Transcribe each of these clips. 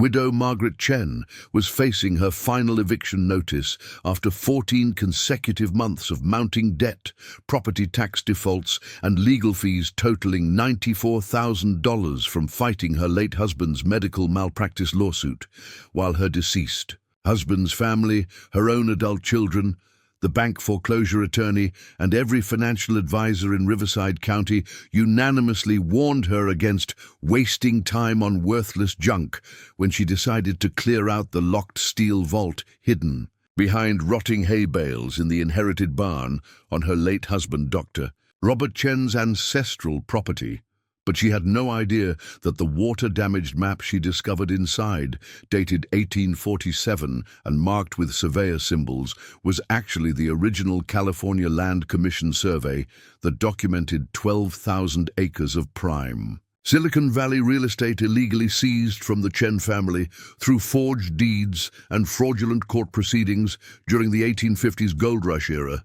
Widow Margaret Chen was facing her final eviction notice after 14 consecutive months of mounting debt, property tax defaults, and legal fees totaling $94,000 from fighting her late husband's medical malpractice lawsuit, while her deceased husband's family, her own adult children, the bank foreclosure attorney, and every financial advisor in Riverside County unanimously warned her against wasting time on worthless junk when she decided to clear out the locked steel vault hidden behind rotting hay bales in the inherited barn on her late husband, Dr. Robert Chen's ancestral property. But she had no idea that the water-damaged map she discovered inside, dated 1847 and marked with surveyor symbols, was actually the original California Land Commission survey that documented 12,000 acres of prime Silicon Valley real estate illegally seized from the Chen family through forged deeds and fraudulent court proceedings during the 1850s gold rush era,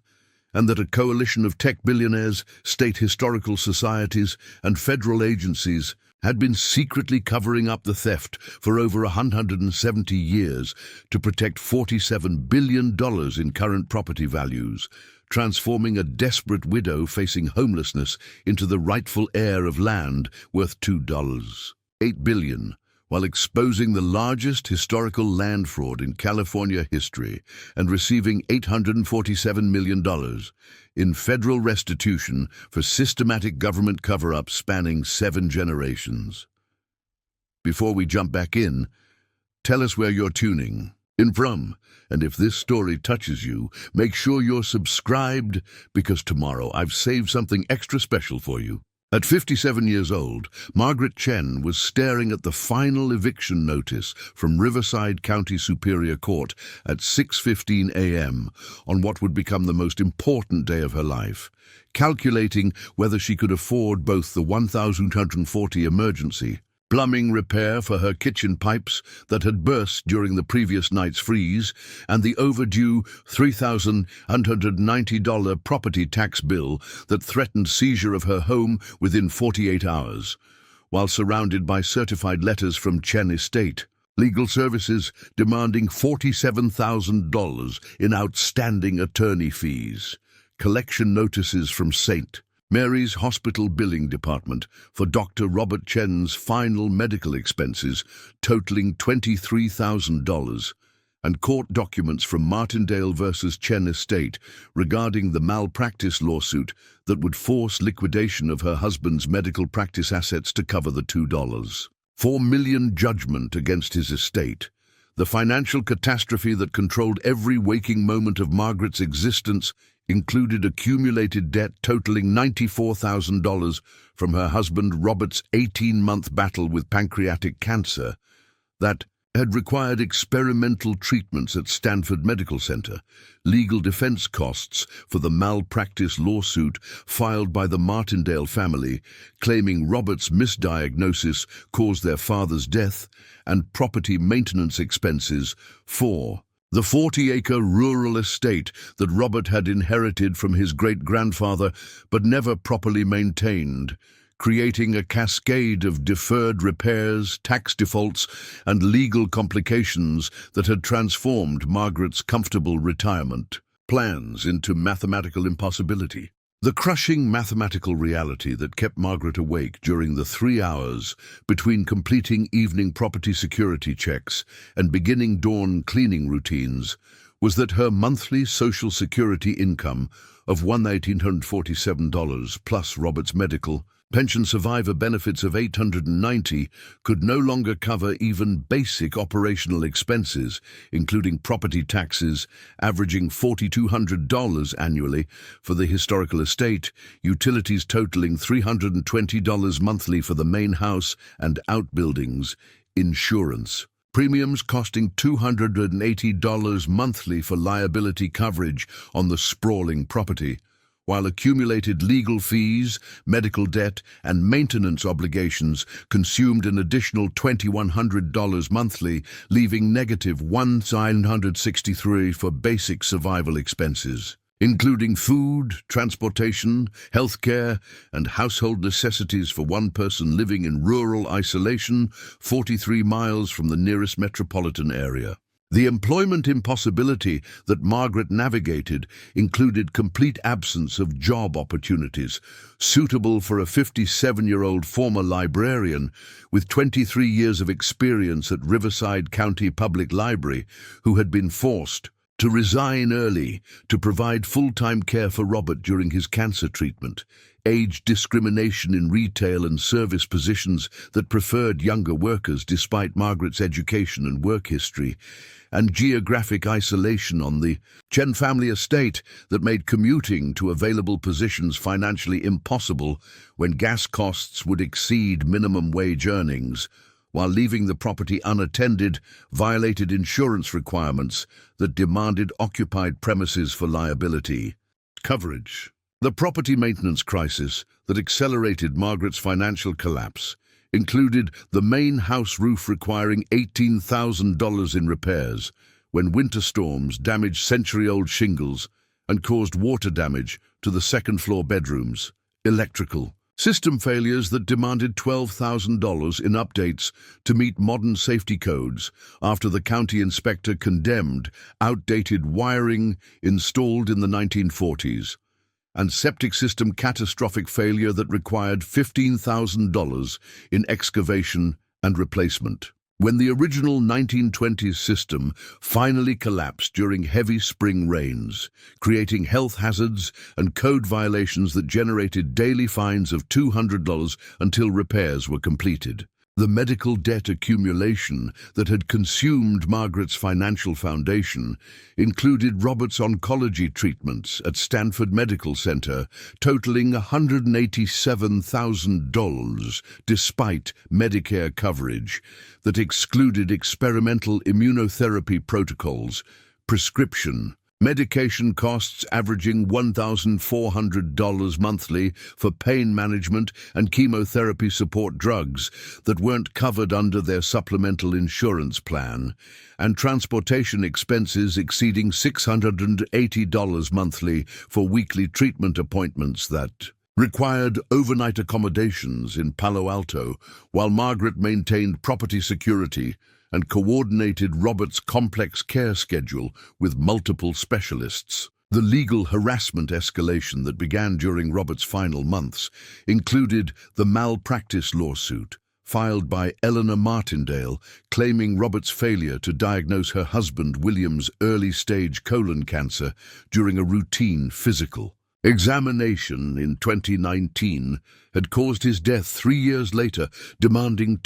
and that a coalition of tech billionaires, state historical societies, and federal agencies had been secretly covering up the theft for over 170 years to protect $47 billion in current property values, transforming a desperate widow facing homelessness into the rightful heir of land worth $2.8 billion, while exposing the largest historical land fraud in California history and receiving $847 million in federal restitution for systematic government cover-ups spanning 7 generations. Before we jump back in, tell us where you're tuning in from, and if this story touches you, make sure you're subscribed, because tomorrow I've saved something extra special for you. At 57 years old, Margaret Chen was staring at the final eviction notice from Riverside County Superior Court at 6:15 a.m. on what would become the most important day of her life, calculating whether she could afford both the $1,240 emergency plumbing repair for her kitchen pipes that had burst during the previous night's freeze and the overdue $3,190 property tax bill that threatened seizure of her home within 48 hours, while surrounded by certified letters from Chen Estate, legal services demanding $47,000 in outstanding attorney fees, collection notices from St. Mary's Hospital Billing Department for Dr. Robert Chen's final medical expenses totaling $23,000, and court documents from Martindale versus Chen Estate regarding the malpractice lawsuit that would force liquidation of her husband's medical practice assets to cover the $2.4 million judgment against his estate. The financial catastrophe that controlled every waking moment of Margaret's existence included accumulated debt totaling $94,000 from her husband Robert's 18-month battle with pancreatic cancer that had required experimental treatments at Stanford Medical Center, legal defense costs for the malpractice lawsuit filed by the Martindale family, claiming Robert's misdiagnosis caused their father's death, and property maintenance expenses for the 40-acre rural estate that Robert had inherited from his great-grandfather but never properly maintained, creating a cascade of deferred repairs, tax defaults, and legal complications that had transformed Margaret's comfortable retirement plans into mathematical impossibility. The crushing mathematical reality that kept Margaret awake during the 3 hours between completing evening property security checks and beginning dawn cleaning routines was that her monthly Social Security income of $1,847 plus Robert's medical pension survivor benefits of $890 could no longer cover even basic operational expenses, including property taxes averaging $4,200 annually for the historical estate, utilities totaling $320 monthly for the main house and outbuildings, insurance premiums costing $280 monthly for liability coverage on the sprawling property, while accumulated legal fees, medical debt, and maintenance obligations consumed an additional $2,100 monthly, leaving negative $1,963 for basic survival expenses. including food, transportation, healthcare, and household necessities for one person living in rural isolation 43 miles from the nearest metropolitan area. The employment impossibility that Margaret navigated included complete absence of job opportunities suitable for a 57-year-old former librarian with 23 years of experience at Riverside County Public Library who had been forced to resign early to provide full-time care for Robert during his cancer treatment, age discrimination in retail and service positions that preferred younger workers despite Margaret's education and work history, and geographic isolation on the Chen family estate that made commuting to available positions financially impossible when gas costs would exceed minimum wage earnings, while leaving the property unattended, violated insurance requirements that demanded occupied premises for liability coverage. The property maintenance crisis that accelerated Margaret's financial collapse included the main house roof requiring $18,000 in repairs when winter storms damaged century-old shingles and caused water damage to the second-floor bedrooms, electrical system failures that demanded $12,000 in updates to meet modern safety codes after the county inspector condemned outdated wiring installed in the 1940s, and septic system catastrophic failure that required $15,000 in excavation and replacement. When the original 1920s system finally collapsed during heavy spring rains, creating health hazards and code violations that generated daily fines of $200 until repairs were completed. The medical debt accumulation that had consumed Margaret's financial foundation included Robert's oncology treatments at Stanford Medical Center, totaling $187,000 despite Medicare coverage that excluded experimental immunotherapy protocols, prescription medication costs averaging $1,400 monthly for pain management and chemotherapy support drugs that weren't covered under their supplemental insurance plan, and transportation expenses exceeding $680 monthly for weekly treatment appointments that required overnight accommodations in Palo Alto while Margaret maintained property security and coordinated Robert's complex care schedule with multiple specialists. The legal harassment escalation that began during Robert's final months included the malpractice lawsuit filed by Eleanor Martindale claiming Robert's failure to diagnose her husband William's early-stage colon cancer during a routine physical examination in 2019 had caused his death 3 years later, demanding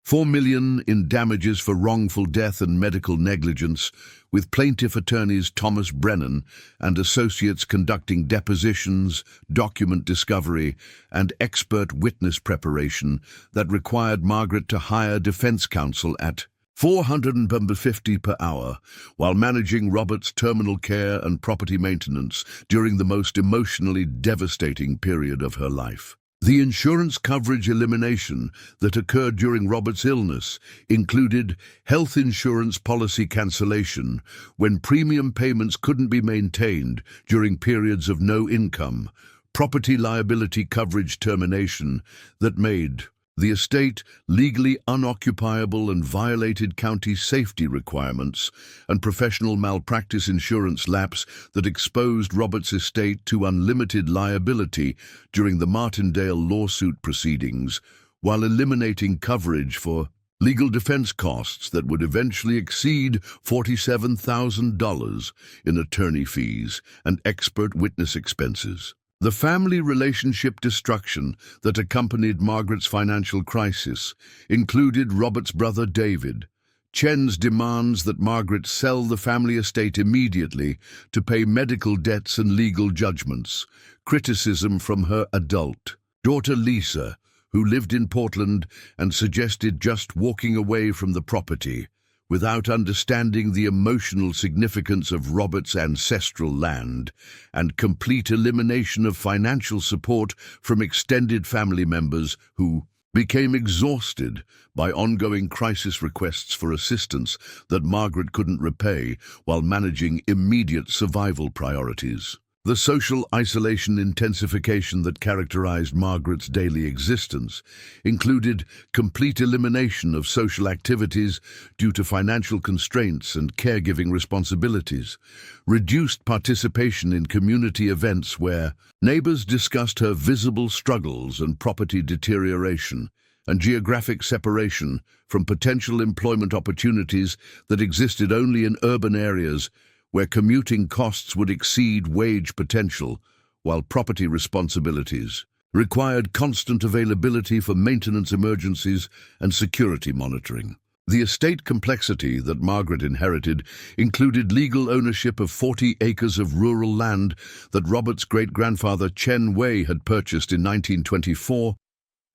$4 million in damages for wrongful death and medical negligence, with plaintiff attorneys Thomas Brennan and associates conducting depositions, document discovery, and expert witness preparation that required Margaret to hire defense counsel at $450 per hour, while managing Robert's terminal care and property maintenance during the most emotionally devastating period of her life. The insurance coverage elimination that occurred during Robert's illness included health insurance policy cancellation when premium payments couldn't be maintained during periods of no income, property liability coverage termination that made the estate legally unoccupiable and violated county safety requirements, and professional malpractice insurance lapse that exposed Robert's estate to unlimited liability during the Martindale lawsuit proceedings, while eliminating coverage for legal defense costs that would eventually exceed $47,000 in attorney fees and expert witness expenses. The family relationship destruction that accompanied Margaret's financial crisis included Robert's brother David, Chen's demands that Margaret sell the family estate immediately to pay medical debts and legal judgments, criticism from her adult daughter Lisa, who lived in Portland and suggested just walking away from the property, without understanding the emotional significance of Robert's ancestral land, and complete elimination of financial support from extended family members who became exhausted by ongoing crisis requests for assistance that Margaret couldn't repay while managing immediate survival priorities. The social isolation intensification that characterized Margaret's daily existence included complete elimination of social activities due to financial constraints and caregiving responsibilities, reduced participation in community events where neighbors discussed her visible struggles and property deterioration, and geographic separation from potential employment opportunities that existed only in urban areas where commuting costs would exceed wage potential, while property responsibilities required constant availability for maintenance emergencies and security monitoring. The estate complexity that Margaret inherited included legal ownership of 40 acres of rural land that Robert's great-grandfather Chen Wei had purchased in 1924,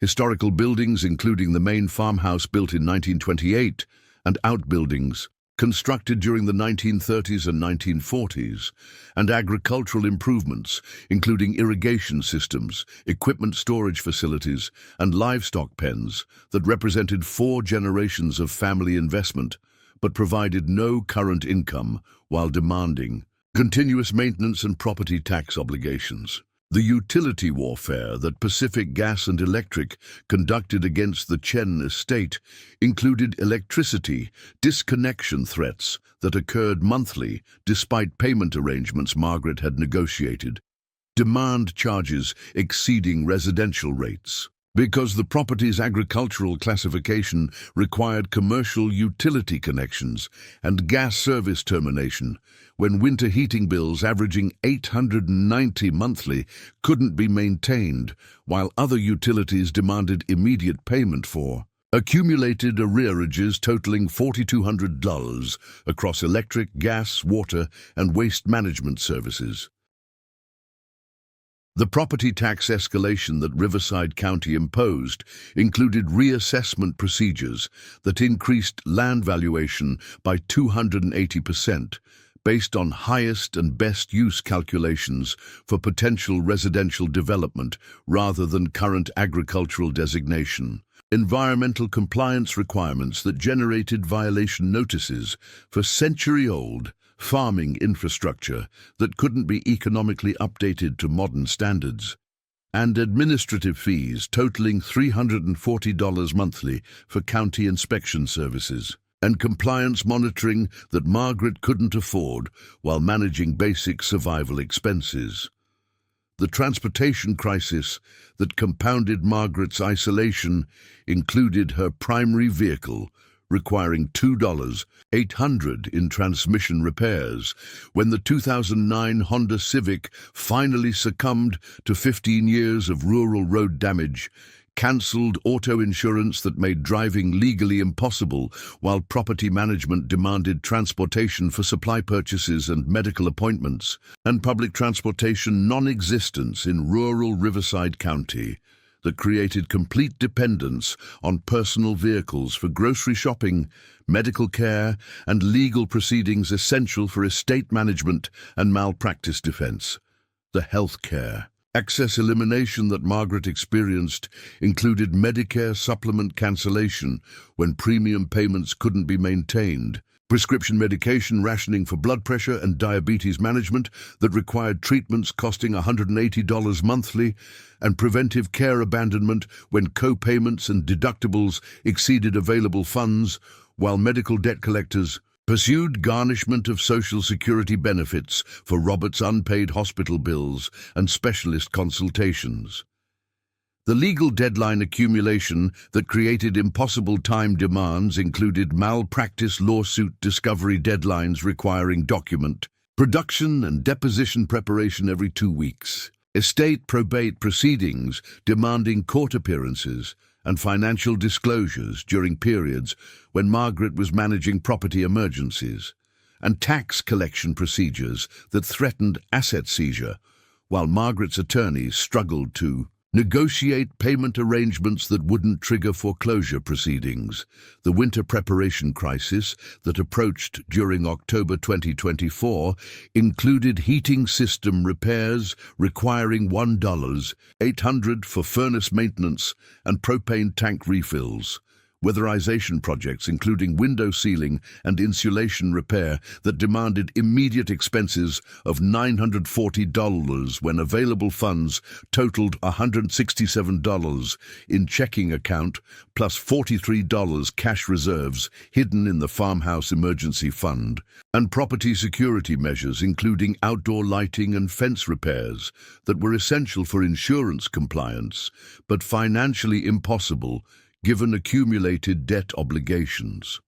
historical buildings including the main farmhouse built in 1928, and outbuildings constructed during the 1930s and 1940s, and agricultural improvements, including irrigation systems, equipment storage facilities, and livestock pens that represented 4 generations of family investment, but provided no current income while demanding continuous maintenance and property tax obligations. The utility warfare that Pacific Gas and Electric conducted against the Chen estate included electricity disconnection threats that occurred monthly despite payment arrangements Margaret had negotiated, demand charges exceeding residential rates. Because the property's agricultural classification required commercial utility connections and gas service termination, when winter heating bills averaging $890 monthly couldn't be maintained, while other utilities demanded immediate payment for accumulated arrearages totaling $4,200 across electric, gas, water, and waste management services. The property tax escalation that Riverside County imposed included reassessment procedures that increased land valuation by 280%, based on highest and best use calculations for potential residential development rather than current agricultural designation. Environmental compliance requirements that generated violation notices for century-old farming infrastructure that couldn't be economically updated to modern standards, and administrative fees totaling $340 monthly for county inspection services, and compliance monitoring that Margaret couldn't afford while managing basic survival expenses. The transportation crisis that compounded Margaret's isolation included her primary vehicle requiring $2,800 in transmission repairs when the 2009 Honda Civic finally succumbed to 15 years of rural road damage, cancelled auto insurance that made driving legally impossible while property management demanded transportation for supply purchases and medical appointments, and public transportation non-existence in rural Riverside County that created complete dependence on personal vehicles for grocery shopping, medical care, and legal proceedings essential for estate management and malpractice defense. The health care access elimination that Margaret experienced included Medicare supplement cancellation when premium payments couldn't be maintained, prescription medication rationing for blood pressure and diabetes management that required treatments costing $180 monthly, and preventive care abandonment when co-payments and deductibles exceeded available funds, while medical debt collectors pursued garnishment of Social Security benefits for Robert's unpaid hospital bills and specialist consultations. The legal deadline accumulation that created impossible time demands included malpractice lawsuit discovery deadlines requiring document production and deposition preparation every 2 weeks, estate probate proceedings demanding court appearances and financial disclosures during periods when Margaret was managing property emergencies, and tax collection procedures that threatened asset seizure, while Margaret's attorneys struggled to Negotiate payment arrangements that wouldn't trigger foreclosure proceedings. The winter preparation crisis that approached during October 2024 included heating system repairs requiring $1,800 for furnace maintenance and propane tank refills. Weatherization projects including window sealing and insulation repair that demanded immediate expenses of $940 when available funds totaled $167 in checking account plus $43 cash reserves hidden in the farmhouse emergency fund, and property security measures including outdoor lighting and fence repairs that were essential for insurance compliance but financially impossible given accumulated debt obligations.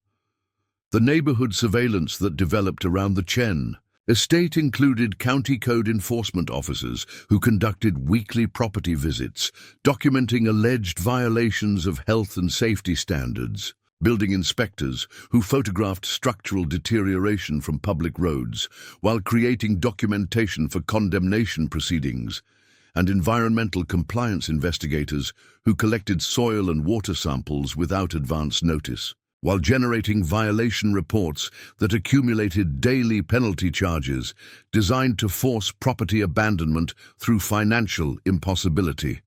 The neighborhood surveillance that developed around the Chen estate included county code enforcement officers who conducted weekly property visits, documenting alleged violations of health and safety standards, building inspectors who photographed structural deterioration from public roads while creating documentation for condemnation proceedings, and environmental compliance investigators who collected soil and water samples without advance notice, while generating violation reports that accumulated daily penalty charges designed to force property abandonment through financial impossibility.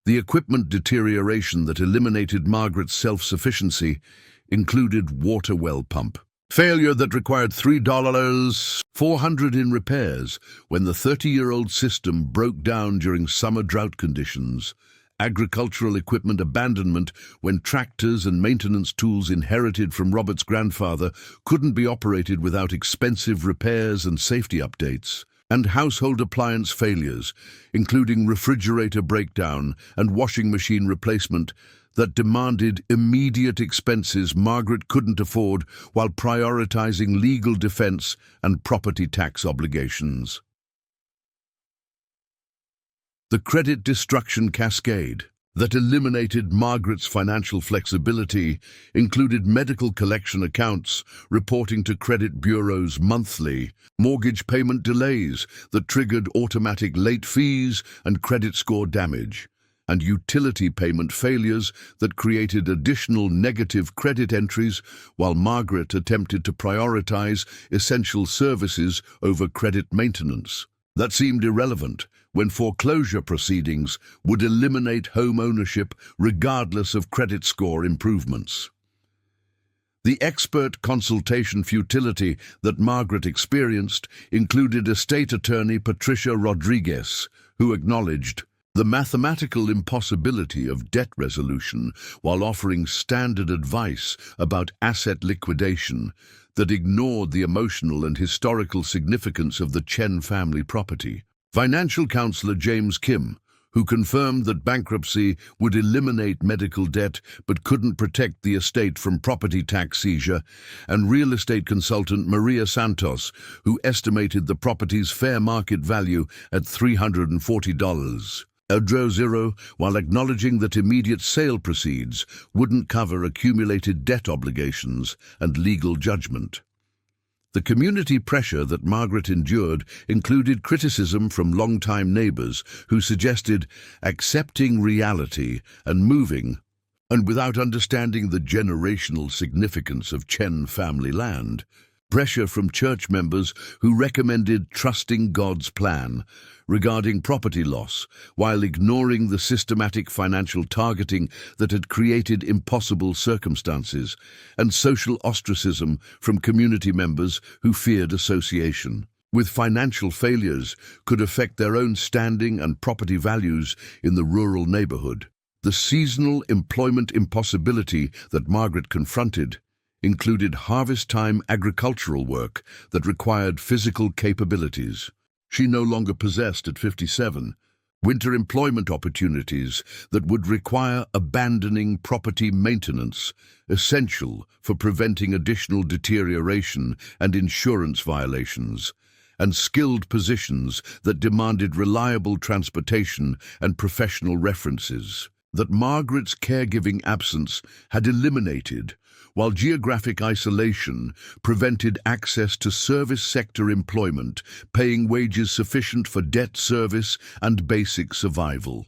The equipment deterioration that eliminated Margaret's self-sufficiency included water well pump failure that required $3,400 in repairs when the 30-year-old system broke down during summer drought conditions, agricultural equipment abandonment when tractors and maintenance tools inherited from Robert's grandfather couldn't be operated without expensive repairs and safety updates, and household appliance failures, including refrigerator breakdown and washing machine replacement that demanded immediate expenses Margaret couldn't afford while prioritizing legal defense and property tax obligations. The credit destruction cascade that eliminated Margaret's financial flexibility included medical collection accounts reporting to credit bureaus monthly, mortgage payment delays that triggered automatic late fees and credit score damage, and utility payment failures that created additional negative credit entries while Margaret attempted to prioritize essential services over credit maintenance. That seemed irrelevant when foreclosure proceedings would eliminate home ownership regardless of credit score improvements. The expert consultation futility that Margaret experienced included estate attorney Patricia Rodriguez, who acknowledged the mathematical impossibility of debt resolution while offering standard advice about asset liquidation that ignored the emotional and historical significance of the Chen family property. Financial counselor James Kim, who confirmed that bankruptcy would eliminate medical debt but couldn't protect the estate from property tax seizure, and real estate consultant Maria Santos, who estimated the property's fair market value at $340. Zero, while acknowledging that immediate sale proceeds wouldn't cover accumulated debt obligations and legal judgment. The community pressure that Margaret endured included criticism from longtime neighbors who suggested accepting reality and moving, and without understanding the generational significance of Chen family land. Pressure from church members who recommended trusting God's plan regarding property loss while ignoring the systematic financial targeting that had created impossible circumstances, and social ostracism from community members who feared association with financial failures could affect their own standing and property values in the rural neighborhood. The seasonal employment impossibility that Margaret confronted included harvest-time agricultural work that required physical capabilities she no longer possessed at 57, winter employment opportunities that would require abandoning property maintenance, essential for preventing additional deterioration and insurance violations, and skilled positions that demanded reliable transportation and professional references that Margaret's caregiving absence had eliminated, while geographic isolation prevented access to service sector employment, paying wages sufficient for debt service and basic survival.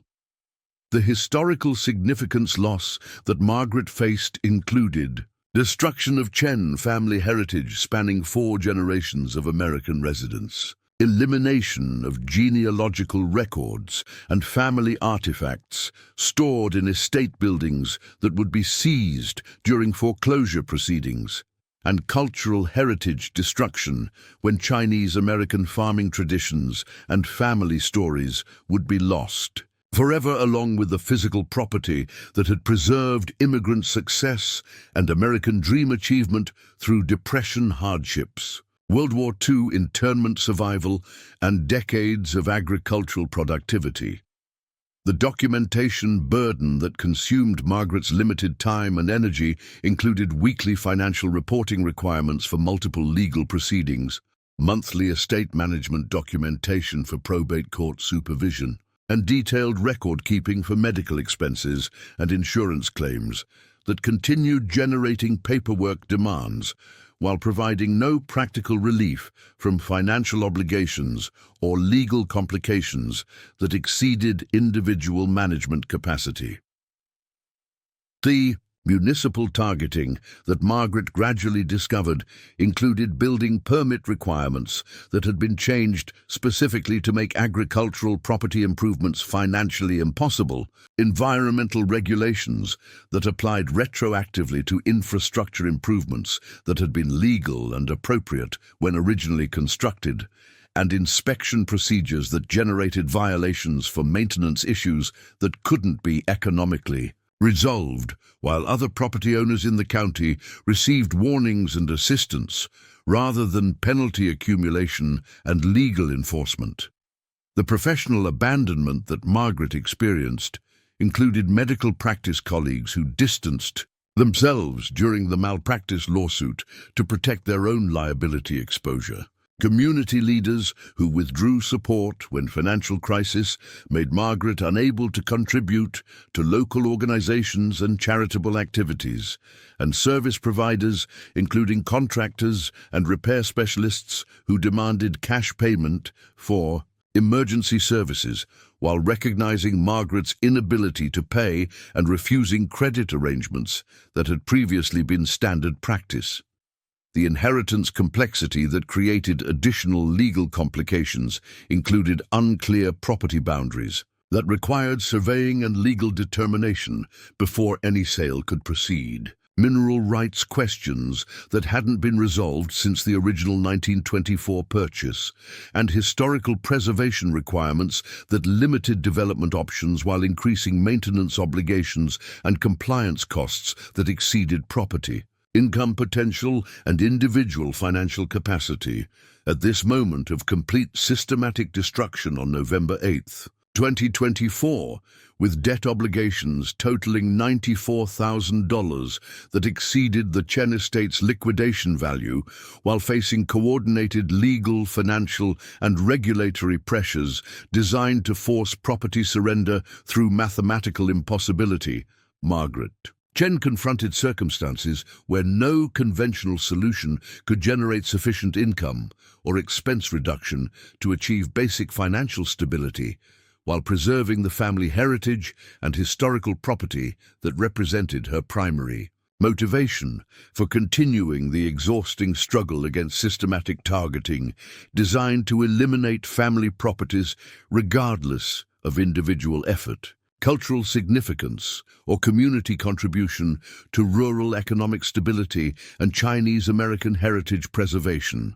The historical significance loss that Margaret faced included destruction of Chen family heritage spanning 4 generations of American residents, elimination of genealogical records and family artifacts stored in estate buildings that would be seized during foreclosure proceedings, and cultural heritage destruction when Chinese-American farming traditions and family stories would be lost forever, along with the physical property that had preserved immigrant success and American dream achievement through Depression hardships, World War II internment survival, and decades of agricultural productivity. The documentation burden that consumed Margaret's limited time and energy included weekly financial reporting requirements for multiple legal proceedings, monthly estate management documentation for probate court supervision, and detailed record-keeping for medical expenses and insurance claims that continued generating paperwork demands while providing no practical relief from financial obligations or legal complications that exceeded individual management capacity. The municipal targeting that Margaret gradually discovered included building permit requirements that had been changed specifically to make agricultural property improvements financially impossible, environmental regulations that applied retroactively to infrastructure improvements that had been legal and appropriate when originally constructed, and inspection procedures that generated violations for maintenance issues that couldn't be economically resolved, while other property owners in the county received warnings and assistance rather than penalty accumulation and legal enforcement. The professional abandonment that Margaret experienced included medical practice colleagues who distanced themselves during the malpractice lawsuit to protect their own liability exposure. Community leaders who withdrew support when financial crisis made Margaret unable to contribute to local organizations and charitable activities, and service providers, including contractors and repair specialists who demanded cash payment for emergency services, while recognizing Margaret's inability to pay and refusing credit arrangements that had previously been standard practice. The inheritance complexity that created additional legal complications included unclear property boundaries that required surveying and legal determination before any sale could proceed, mineral rights questions that hadn't been resolved since the original 1924 purchase, and historical preservation requirements that limited development options while increasing maintenance obligations and compliance costs that exceeded property income potential, and individual financial capacity. At this moment of complete systematic destruction on November 8, 2024, with debt obligations totaling $94,000 that exceeded the Chen estate's liquidation value, while facing coordinated legal, financial, and regulatory pressures designed to force property surrender through mathematical impossibility, Margaret Chen confronted circumstances where no conventional solution could generate sufficient income or expense reduction to achieve basic financial stability, while preserving the family heritage and historical property that represented her primary motivation for continuing the exhausting struggle against systematic targeting designed to eliminate family properties regardless of individual effort, cultural significance, or community contribution to rural economic stability and Chinese-American heritage preservation.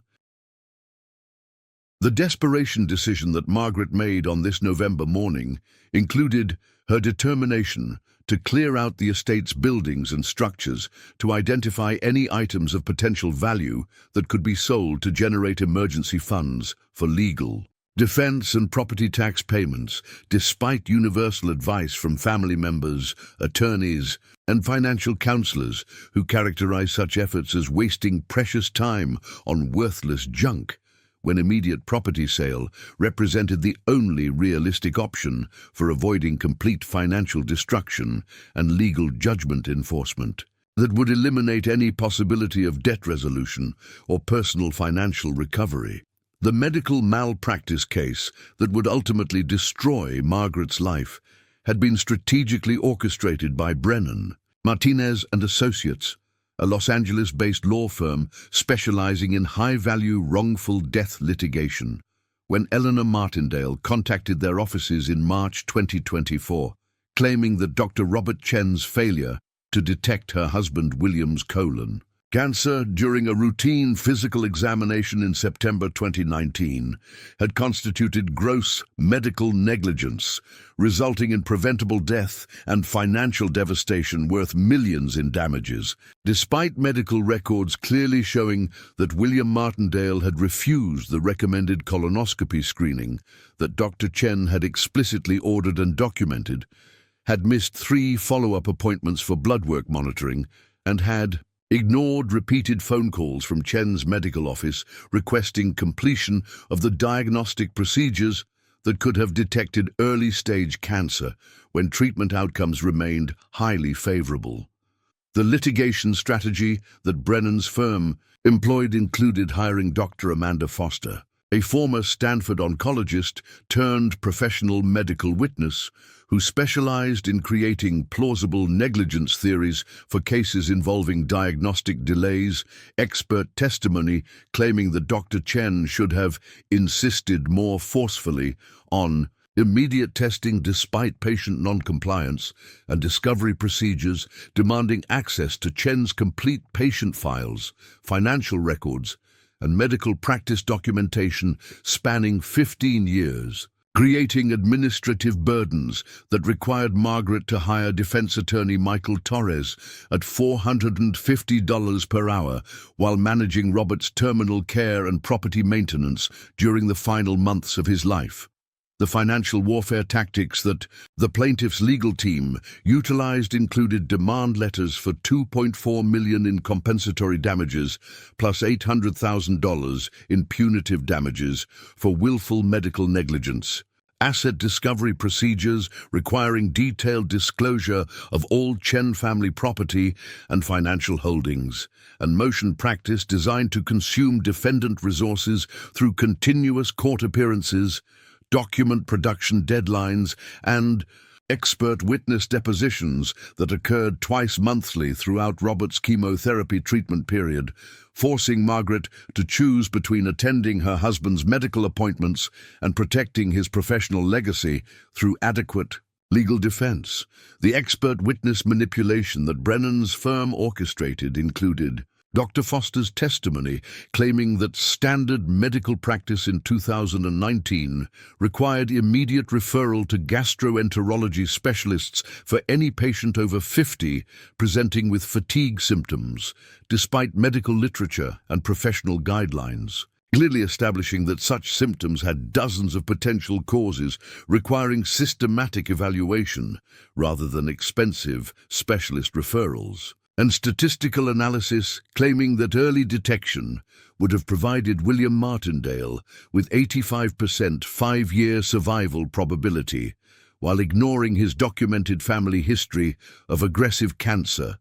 The desperation decision that Margaret made on this November morning included her determination to clear out the estate's buildings and structures to identify any items of potential value that could be sold to generate emergency funds for legal defense and property tax payments, despite universal advice from family members, attorneys, and financial counselors who characterize such efforts as wasting precious time on worthless junk, when immediate property sale represented the only realistic option for avoiding complete financial destruction and legal judgment enforcement that would eliminate any possibility of debt resolution or personal financial recovery. The medical malpractice case that would ultimately destroy Margaret's life had been strategically orchestrated by Brennan, Martinez and Associates, a Los Angeles-based law firm specializing in high-value wrongful death litigation, when Eleanor Martindale contacted their offices in March 2024, claiming that Dr. Robert Chen's failure to detect her husband William's colon cancer during a routine physical examination in September 2019 had constituted gross medical negligence, resulting in preventable death and financial devastation worth millions in damages, despite medical records clearly showing that William Martindale had refused the recommended colonoscopy screening that Dr. Chen had explicitly ordered and documented, had missed 3 follow-up appointments for blood work monitoring, and had ignored repeated phone calls from Chen's medical office requesting completion of the diagnostic procedures that could have detected early-stage cancer when treatment outcomes remained highly favorable. The litigation strategy that Brennan's firm employed included hiring Dr. Amanda Foster, a former Stanford oncologist turned professional medical witness who specialized in creating plausible negligence theories for cases involving diagnostic delays, expert testimony claiming that Dr. Chen should have insisted more forcefully on immediate testing despite patient non-compliance, and discovery procedures demanding access to Chen's complete patient files, financial records, and medical practice documentation spanning 15 years, creating administrative burdens that required Margaret to hire defense attorney Michael Torres at $450 per hour while managing Robert's terminal care and property maintenance during the final months of his life. The financial warfare tactics that the plaintiff's legal team utilized included demand letters for $2.4 million in compensatory damages plus $800,000 in punitive damages for willful medical negligence, asset discovery procedures requiring detailed disclosure of all Chen family property and financial holdings, and motion practice designed to consume defendant resources through continuous court appearances, document production deadlines, and expert witness depositions that occurred twice monthly throughout Robert's chemotherapy treatment period, forcing Margaret to choose between attending her husband's medical appointments and protecting his professional legacy through adequate legal defense. The expert witness manipulation that Brennan's firm orchestrated included Dr. Foster's testimony claiming that standard medical practice in 2019 required immediate referral to gastroenterology specialists for any patient over 50 presenting with fatigue symptoms, despite medical literature and professional guidelines, clearly establishing that such symptoms had dozens of potential causes requiring systematic evaluation rather than expensive specialist referrals, and statistical analysis claiming that early detection would have provided William Martindale with 85% 5-year survival probability, while ignoring his documented family history of aggressive cancer,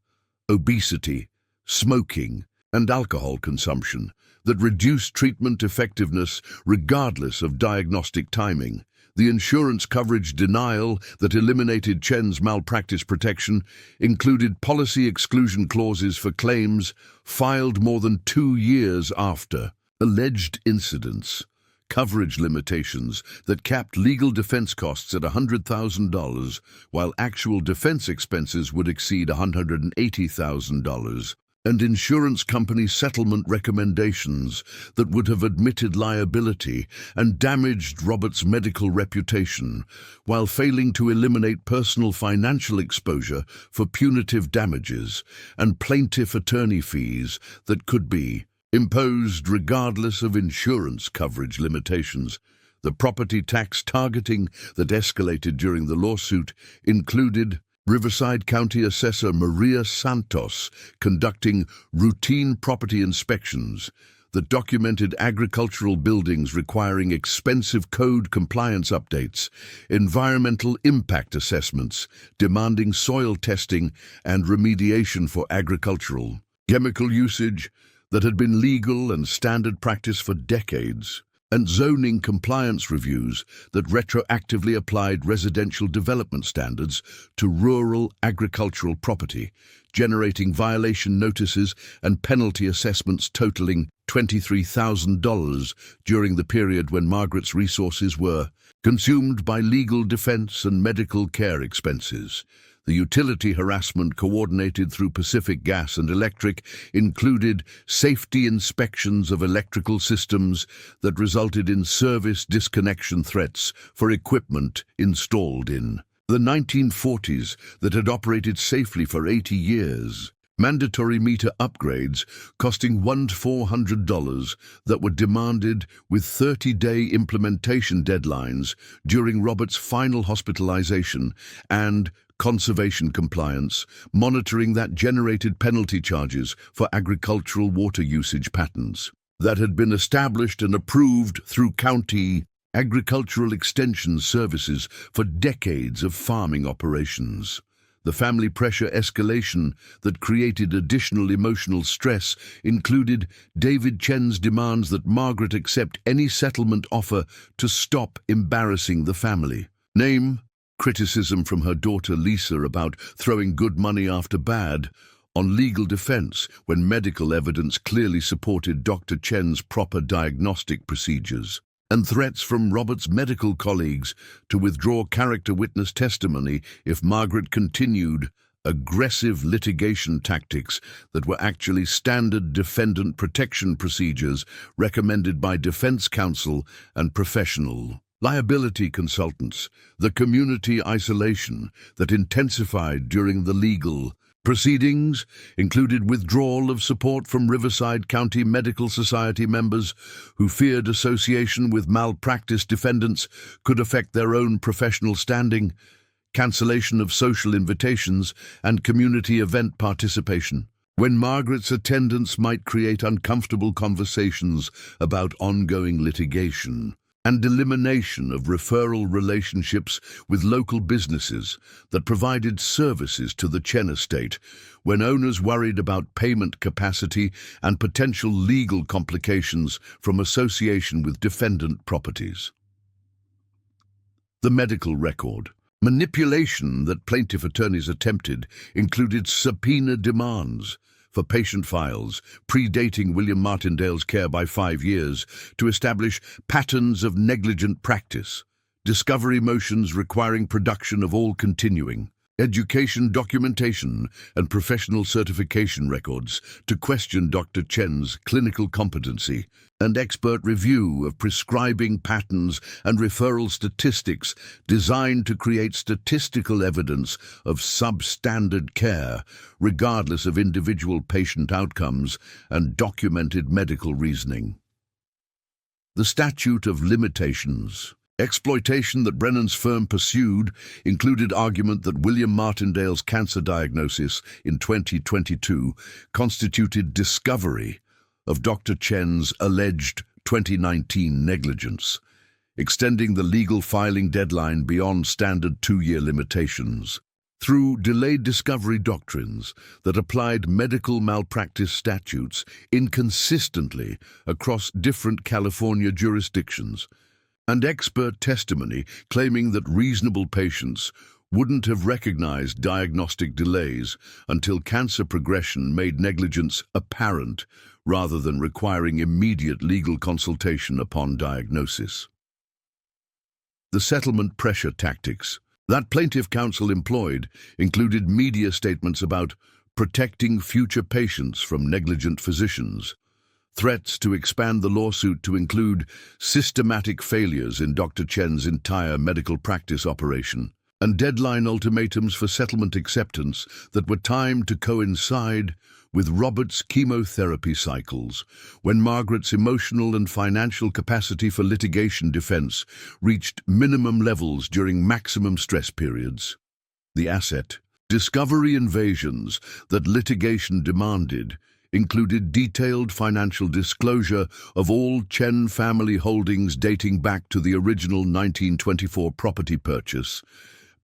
obesity, smoking, and alcohol consumption that reduced treatment effectiveness regardless of diagnostic timing. The insurance coverage denial that eliminated Chen's malpractice protection included policy exclusion clauses for claims filed more than 2 years after alleged incidents, coverage limitations that capped legal defense costs at $100,000, while actual defense expenses would exceed $180,000, and insurance company settlement recommendations that would have admitted liability and damaged Robert's medical reputation, while failing to eliminate personal financial exposure for punitive damages and plaintiff attorney fees that could be imposed regardless of insurance coverage limitations. The property tax targeting that escalated during the lawsuit included Riverside County Assessor Maria Santos conducting routine property inspections that documented agricultural buildings requiring expensive code compliance updates, environmental impact assessments demanding soil testing and remediation for agricultural chemical usage that had been legal and standard practice for decades. and zoning compliance reviews that retroactively applied residential development standards to rural agricultural property, generating violation notices and penalty assessments totaling $23,000 during the period when Margaret's resources were consumed by legal defense and medical care expenses. The utility harassment coordinated through Pacific Gas and Electric included safety inspections of electrical systems that resulted in service disconnection threats for equipment installed in the 1940s that had operated safely for 80 years. Mandatory meter upgrades costing $100 to $400 that were demanded with 30-day implementation deadlines during Robert's final hospitalization, and conservation compliance, monitoring that generated penalty charges for agricultural water usage patterns that had been established and approved through county agricultural extension services for decades of farming operations. The family pressure escalation that created additional emotional stress included David Chen's demands that Margaret accept any settlement offer to stop embarrassing the family. Name: criticism from her daughter Lisa about throwing good money after bad, on legal defense when medical evidence clearly supported Dr. Chen's proper diagnostic procedures, and threats from Robert's medical colleagues to withdraw character witness testimony if Margaret continued aggressive litigation tactics that were actually standard defendant protection procedures recommended by defense counsel and professional liability consultants. The community isolation that intensified during the legal proceedings included withdrawal of support from Riverside County Medical Society members who feared association with malpractice defendants could affect their own professional standing, cancellation of social invitations and community event participation, when Margaret's attendance might create uncomfortable conversations about ongoing litigation, and elimination of referral relationships with local businesses that provided services to the Chen estate when owners worried about payment capacity and potential legal complications from association with defendant properties. The medical record manipulation that plaintiff attorneys attempted included subpoena demands for patient files predating William Martindale's care by 5 years to establish patterns of negligent practice, discovery motions requiring production of all continuing education documentation and professional certification records to question Dr. Chen's clinical competency, and expert review of prescribing patterns and referral statistics designed to create statistical evidence of substandard care, regardless of individual patient outcomes and documented medical reasoning. The statute of limitations. Exploitation that Brennan's firm pursued included argument that William Martindale's cancer diagnosis in 2022 constituted discovery of Dr. Chen's alleged 2019 negligence, extending the legal filing deadline beyond standard 2-year limitations. Through delayed discovery doctrines that applied medical malpractice statutes inconsistently across different California jurisdictions, and expert testimony claiming that reasonable patients wouldn't have recognized diagnostic delays until cancer progression made negligence apparent rather than requiring immediate legal consultation upon diagnosis. The settlement pressure tactics that plaintiff counsel employed included media statements about protecting future patients from negligent physicians, threats to expand the lawsuit to include systematic failures in Dr. Chen's entire medical practice operation, and deadline ultimatums for settlement acceptance that were timed to coincide with Robert's chemotherapy cycles, when Margaret's emotional and financial capacity for litigation defense reached minimum levels during maximum stress periods. The asset discovery invasions that litigation demanded included detailed financial disclosure of all Chen family holdings dating back to the original 1924 property purchase,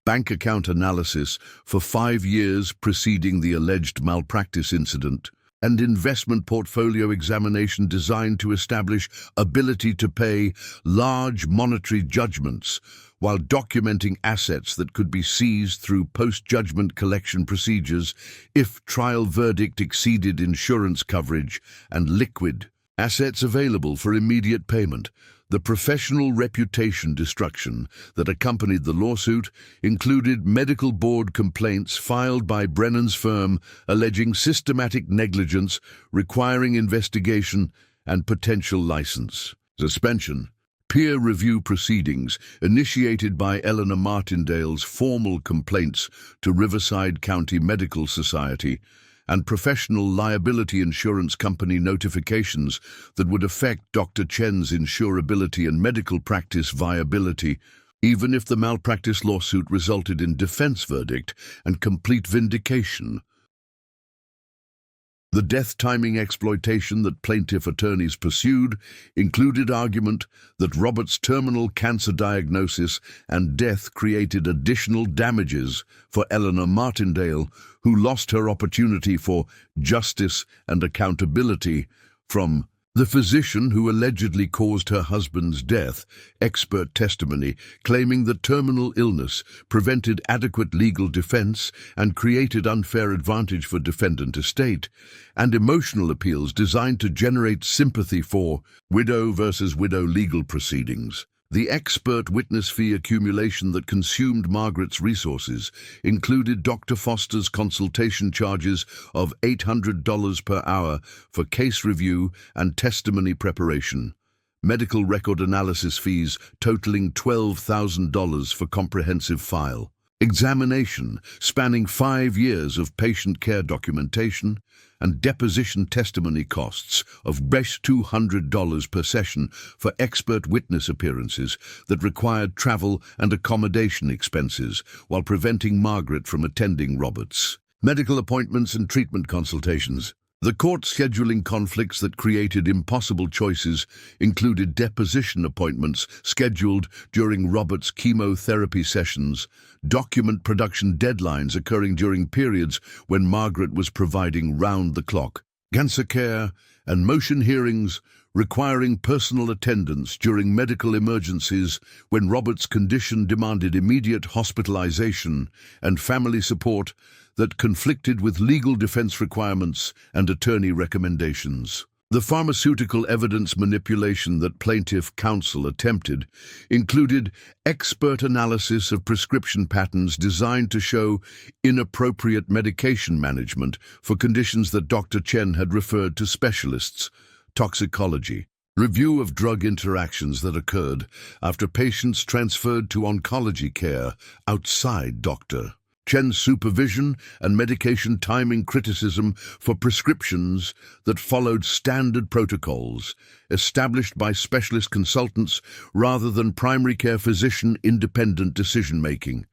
bank account analysis for 5 years preceding the alleged malpractice incident, and investment portfolio examination designed to establish ability to pay large monetary judgments while documenting assets that could be seized through post-judgment collection procedures if trial verdict exceeded insurance coverage, and liquid assets available for immediate payment. The professional reputation destruction that accompanied the lawsuit included medical board complaints filed by Brennan's firm alleging systematic negligence requiring investigation and potential license suspension. Peer review proceedings initiated by Eleanor Martindale's formal complaints to Riverside County Medical Society and professional liability insurance company notifications that would affect Dr. Chen's insurability and medical practice viability, even if the malpractice lawsuit resulted in defense verdict and complete vindication. The death timing exploitation that plaintiff attorneys pursued included argument that Robert's terminal cancer diagnosis and death created additional damages for Eleanor Martindale, who lost her opportunity for justice and accountability from the physician who allegedly caused her husband's death, expert testimony claiming that terminal illness prevented adequate legal defense and created unfair advantage for defendant estate, and emotional appeals designed to generate sympathy for widow versus widow legal proceedings. The expert witness fee accumulation that consumed Margaret's resources included Dr. Foster's consultation charges of $800 per hour for case review and testimony preparation, medical record analysis fees totaling $12,000 for comprehensive file examination spanning 5 years of patient care documentation, and deposition testimony costs of $200 per session for expert witness appearances that required travel and accommodation expenses while preventing Margaret from attending Robert's medical appointments and treatment consultations. The court scheduling conflicts that created impossible choices included deposition appointments scheduled during Robert's chemotherapy sessions, document production deadlines occurring during periods when Margaret was providing round-the-clock cancer care, and motion hearings requiring personal attendance during medical emergencies when Robert's condition demanded immediate hospitalization and family support that conflicted with legal defense requirements and attorney recommendations. The pharmaceutical evidence manipulation that plaintiff counsel attempted included expert analysis of prescription patterns designed to show inappropriate medication management for conditions that Dr. Chen had referred to specialists, toxicology, review of drug interactions that occurred after patients transferred to oncology care outside Dr. Chen's supervision, and medication timing criticism for prescriptions that followed standard protocols established by specialist consultants rather than primary care physician independent decision-making.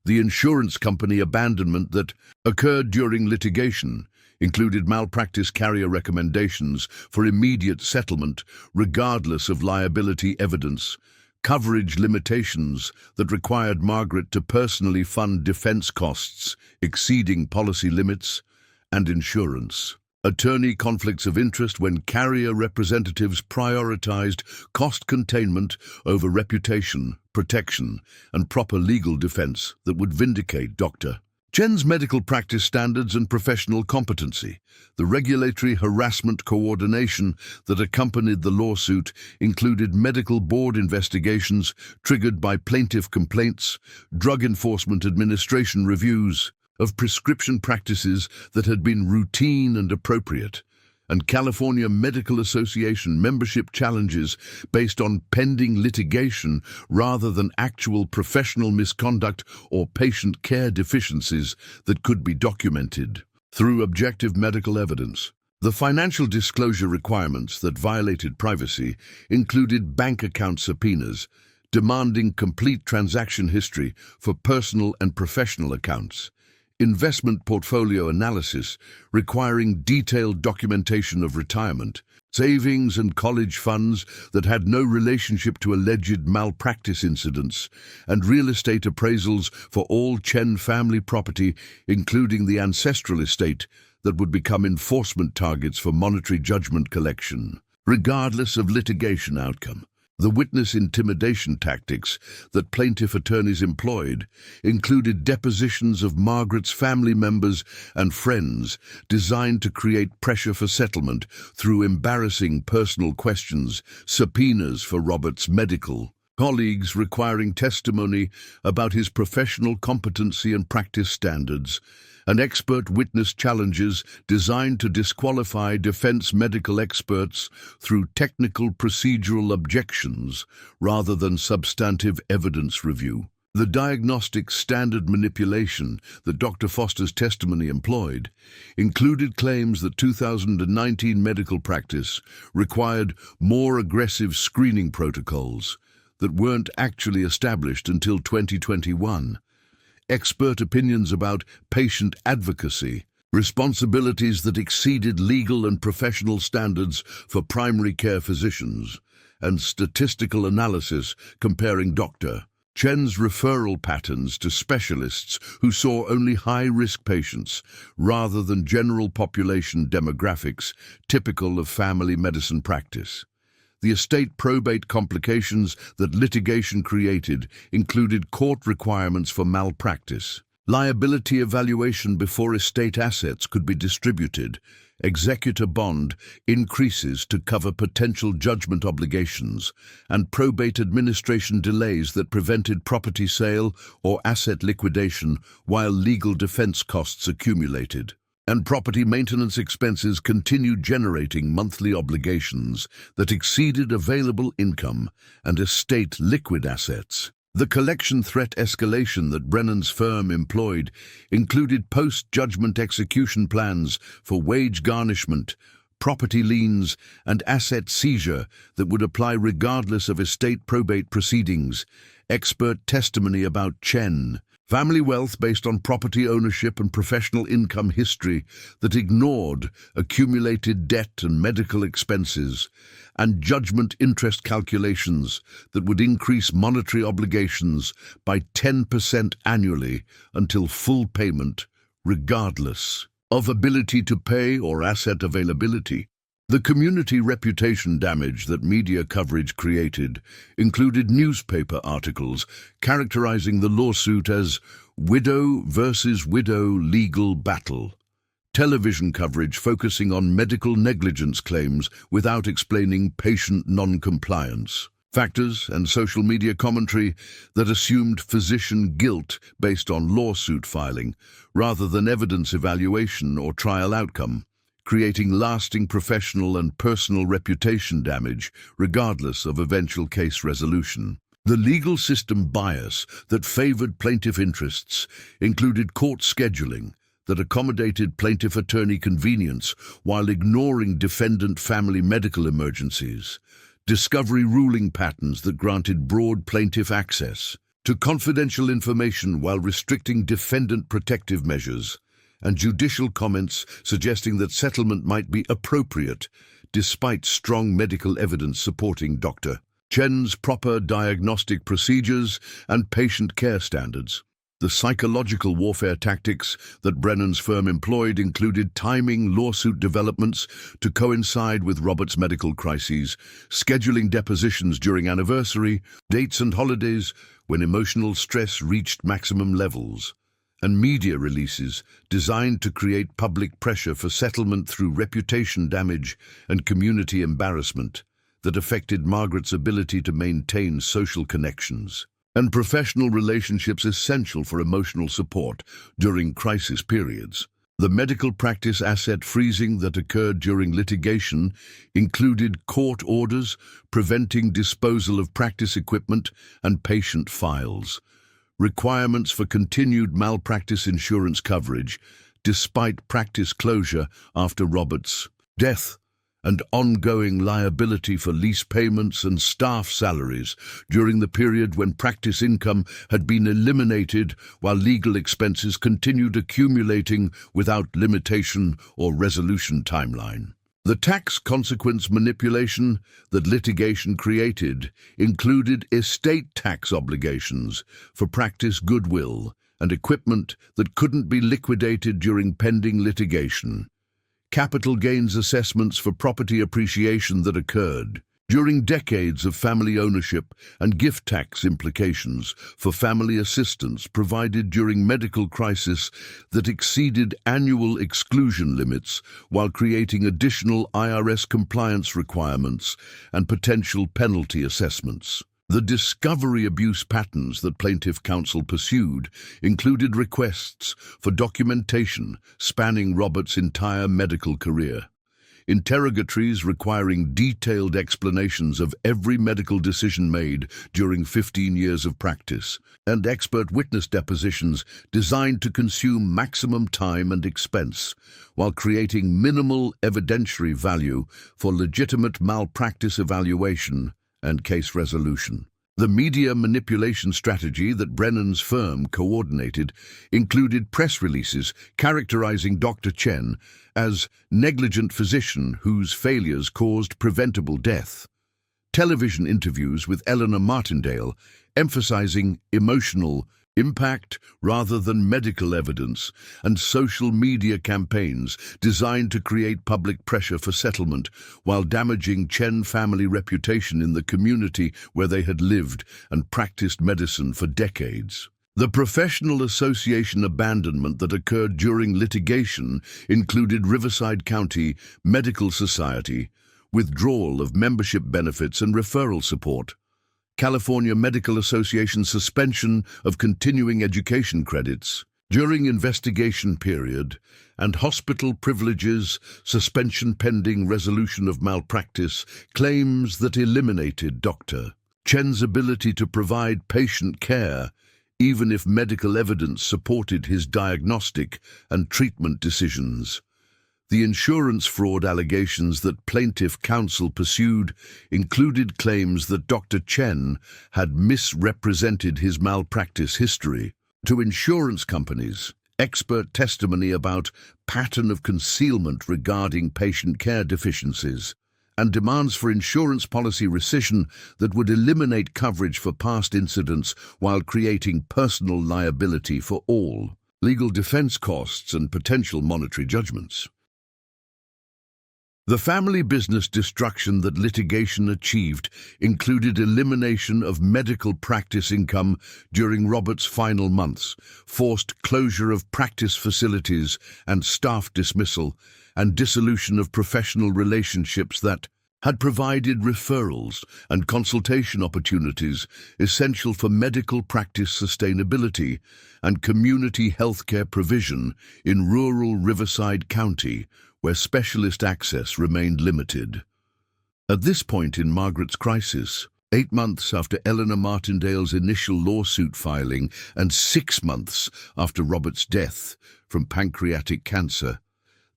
The insurance company abandonment that occurred during litigation included malpractice carrier recommendations for immediate settlement regardless of liability evidence, coverage limitations that required Margaret to personally fund defense costs exceeding policy limits, and insurance attorney conflicts of interest when carrier representatives prioritized cost containment over reputation, protection, and proper legal defense that would vindicate Dr. Chen's medical practice standards and professional competency. The regulatory harassment coordination that accompanied the lawsuit included medical board investigations triggered by plaintiff complaints, Drug Enforcement Administration reviews of prescription practices that had been routine and appropriate, and California Medical Association membership challenges based on pending litigation rather than actual professional misconduct or patient care deficiencies that could be documented through objective medical evidence. The financial disclosure requirements that violated privacy included bank account subpoenas, demanding complete transaction history for personal and professional accounts, investment portfolio analysis requiring detailed documentation of retirement, savings and college funds that had no relationship to alleged malpractice incidents, and real estate appraisals for all Chen family property, including the ancestral estate that would become enforcement targets for monetary judgment collection, regardless of litigation outcome. The witness intimidation tactics that plaintiff attorneys employed included depositions of Margaret's family members and friends designed to create pressure for settlement through embarrassing personal questions, subpoenas for Robert's medical, colleagues requiring testimony about his professional competency and practice standards, and expert witness challenges designed to disqualify defense medical experts through technical procedural objections rather than substantive evidence review. The diagnostic standard manipulation that Dr. Foster's testimony employed included claims that 2019 medical practice required more aggressive screening protocols that weren't actually established until 2021. Expert opinions about patient advocacy, responsibilities that exceeded legal and professional standards for primary care physicians, and statistical analysis comparing Dr. Chen's referral patterns to specialists who saw only high-risk patients rather than general population demographics typical of family medicine practice. The estate probate complications that litigation created included court requirements for malpractice, liability evaluation before estate assets could be distributed, executor bond increases to cover potential judgment obligations, and probate administration delays that prevented property sale or asset liquidation while legal defense costs accumulated. And property maintenance expenses continued generating monthly obligations that exceeded available income and estate liquid assets. The collection threat escalation that Brennan's firm employed included post-judgment execution plans for wage garnishment, property liens, and asset seizure that would apply regardless of estate probate proceedings, expert testimony about Chen, family wealth based on property ownership and professional income history that ignored accumulated debt and medical expenses, and judgment interest calculations that would increase monetary obligations by 10% annually until full payment, regardless of ability to pay or asset availability. The community reputation damage that media coverage created included newspaper articles characterizing the lawsuit as widow versus widow legal battle, television coverage focusing on medical negligence claims without explaining patient non-compliance, factors and social media commentary that assumed physician guilt based on lawsuit filing rather than evidence evaluation or trial outcome, creating lasting professional and personal reputation damage regardless of eventual case resolution. The legal system bias that favored plaintiff interests included court scheduling that accommodated plaintiff attorney convenience while ignoring defendant family medical emergencies, discovery ruling patterns that granted broad plaintiff access to confidential information while restricting defendant protective measures, and judicial comments suggesting that settlement might be appropriate despite strong medical evidence supporting Dr. Chen's proper diagnostic procedures and patient care standards. The psychological warfare tactics that Brennan's firm employed included timing lawsuit developments to coincide with Robert's medical crises, scheduling depositions during anniversary, dates and holidays when emotional stress reached maximum levels, and media releases designed to create public pressure for settlement through reputation damage and community embarrassment that affected Margaret's ability to maintain social connections and professional relationships essential for emotional support during crisis periods. The medical practice asset freezing that occurred during litigation included court orders preventing disposal of practice equipment and patient files, requirements for continued malpractice insurance coverage despite practice closure after Robert's death, and ongoing liability for lease payments and staff salaries during the period when practice income had been eliminated while legal expenses continued accumulating without limitation or resolution timeline. The tax consequence manipulation that litigation created included estate tax obligations for practice goodwill and equipment that couldn't be liquidated during pending litigation, capital gains assessments for property appreciation that occurred during decades of family ownership and gift tax implications for family assistance provided during medical crisis that exceeded annual exclusion limits while creating additional IRS compliance requirements and potential penalty assessments. The discovery abuse patterns that plaintiff counsel pursued included requests for documentation spanning Roberts' entire medical career, interrogatories requiring detailed explanations of every medical decision made during 15 years of practice, and expert witness depositions designed to consume maximum time and expense, while creating minimal evidentiary value for legitimate malpractice evaluation and case resolution. The media manipulation strategy that Brennan's firm coordinated included press releases characterizing Dr. Chen as negligent physician whose failures caused preventable death, television interviews with Eleanor Martindale emphasizing emotional impact rather than medical evidence, and social media campaigns designed to create public pressure for settlement while damaging Chen family reputation in the community where they had lived and practiced medicine for decades. The professional association abandonment that occurred during litigation included Riverside County Medical Society, withdrawal of membership benefits and referral support, California Medical Association suspension of continuing education credits during investigation period, and hospital privileges suspension pending resolution of malpractice claims that eliminated Dr. Chen's ability to provide patient care even if medical evidence supported his diagnostic and treatment decisions. The insurance fraud allegations that plaintiff counsel pursued included claims that Dr. Chen had misrepresented his malpractice history to insurance companies, expert testimony about pattern of concealment regarding patient care deficiencies, and demands for insurance policy rescission that would eliminate coverage for past incidents while creating personal liability for all, legal defense costs and potential monetary judgments. The family business destruction that litigation achieved included elimination of medical practice income during Roberts' final months, forced closure of practice facilities and staff dismissal, and dissolution of professional relationships that had provided referrals and consultation opportunities essential for medical practice sustainability and community healthcare provision in rural Riverside County, where specialist access remained limited. At this point in Margaret's crisis, 8 months after Eleanor Martindale's initial lawsuit filing and 6 months after Robert's death from pancreatic cancer,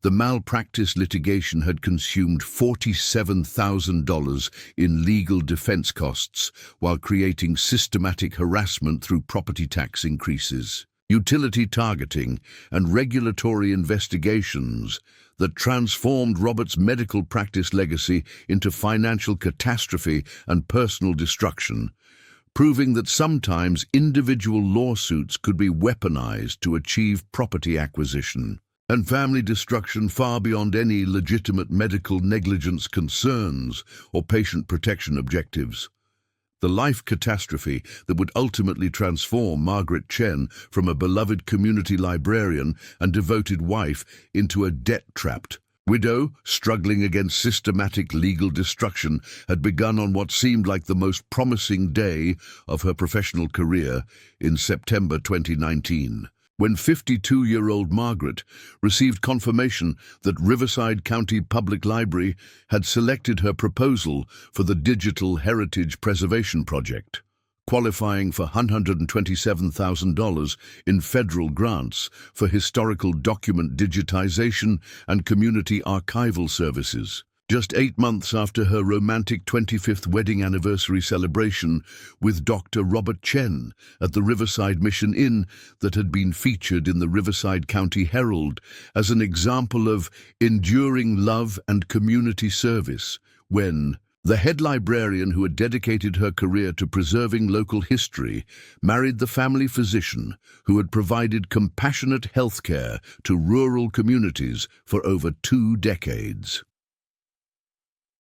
the malpractice litigation had consumed $47,000 in legal defense costs while creating systematic harassment through property tax increases, utility targeting, and regulatory investigations that transformed Robert's medical practice legacy into financial catastrophe and personal destruction, proving that sometimes individual lawsuits could be weaponized to achieve property acquisition and family destruction far beyond any legitimate medical negligence concerns or patient protection objectives. The life catastrophe that would ultimately transform Margaret Chen from a beloved community librarian and devoted wife into a debt-trapped widow struggling against systematic legal destruction had begun on what seemed like the most promising day of her professional career in September 2019. When 52-year-old Margaret received confirmation that Riverside County Public Library had selected her proposal for the Digital Heritage Preservation Project, qualifying for $127,000 in federal grants for historical document digitization and community archival services. Just 8 months after her romantic 25th wedding anniversary celebration with Dr. Robert Chen at the Riverside Mission Inn that had been featured in the Riverside County Herald as an example of enduring love and community service, when The head librarian, who had dedicated her career to preserving local history, married the family physician who had provided compassionate health care to rural communities for over 2 decades.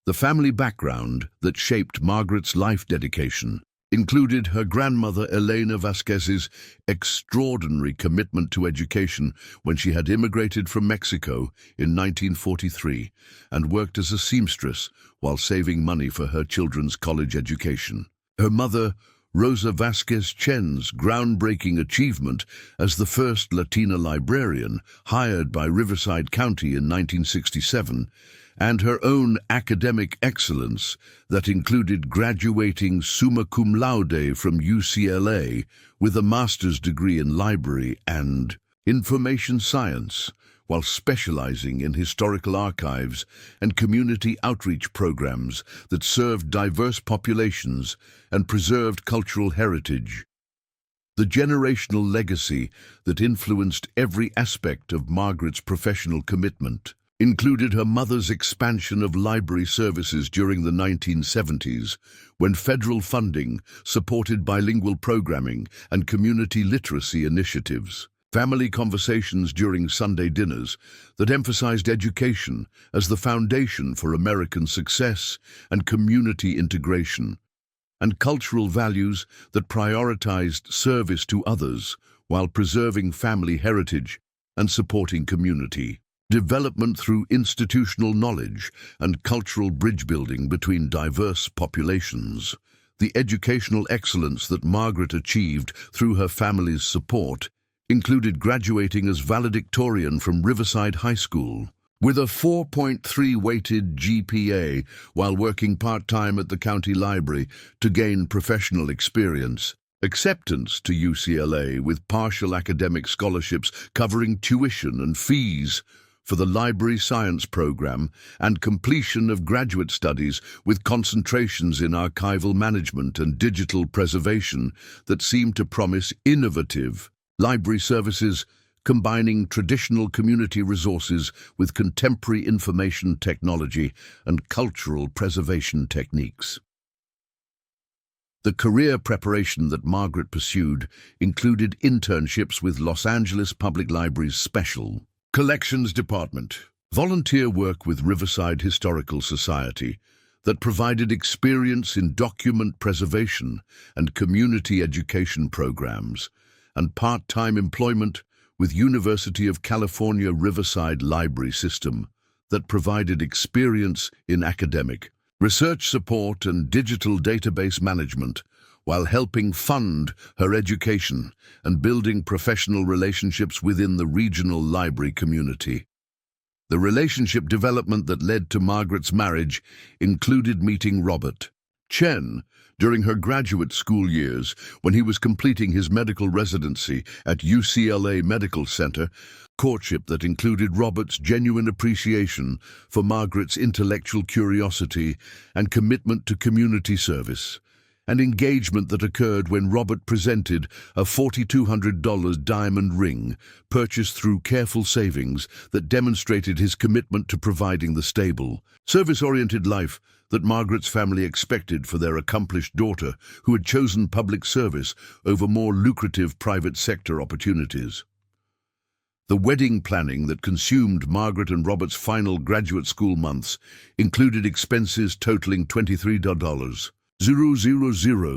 The family background that shaped Margaret's life dedication included her grandmother Elena Vasquez's extraordinary commitment to education when she had immigrated from Mexico in 1943 and worked as a seamstress while saving money for her children's college education. Her mother, Rosa Vasquez Chen's groundbreaking achievement as the first Latina librarian hired by Riverside County in 1967, and her own academic excellence that included graduating summa cum laude from UCLA with a master's degree in library and information science, while specializing in historical archives and community outreach programs that served diverse populations and preserved cultural heritage. The generational legacy that influenced every aspect of Margaret's professional commitment included her mother's expansion of library services during the 1970s, when federal funding supported bilingual programming and community literacy initiatives. Family conversations during Sunday dinners that emphasized education as the foundation for American success and community integration, and cultural values that prioritized service to others while preserving family heritage and supporting community development through institutional knowledge and cultural bridge building between diverse populations. The educational excellence that Margaret achieved through her family's support included graduating as valedictorian from Riverside High School with a 4.3 weighted GPA while working part-time at the county library to gain professional experience. Acceptance to UCLA with partial academic scholarships covering tuition and fees for the library science program, and completion of graduate studies with concentrations in archival management and digital preservation that seemed to promise innovative library services combining traditional community resources with contemporary information technology and cultural preservation techniques. The career preparation that Margaret pursued included internships with Los Angeles Public Library's Special Collections Department, volunteer work with Riverside Historical Society that provided experience in document preservation and community education programs, and part-time employment with University of California Riverside Library System that provided experience in academic, research support and digital database management while helping fund her education and building professional relationships within the regional library community. The relationship development that led to Margaret's marriage included meeting Robert Chen during her graduate school years when he was completing his medical residency at UCLA Medical Center, courtship that included Robert's genuine appreciation for Margaret's intellectual curiosity and commitment to community service, and engagement that occurred when Robert presented a $4,200 diamond ring purchased through careful savings that demonstrated his commitment to providing the stable, service-oriented life that Margaret's family expected for their accomplished daughter who had chosen public service over more lucrative private sector opportunities. The wedding planning that consumed Margaret and Robert's final graduate school months included expenses totaling $23,000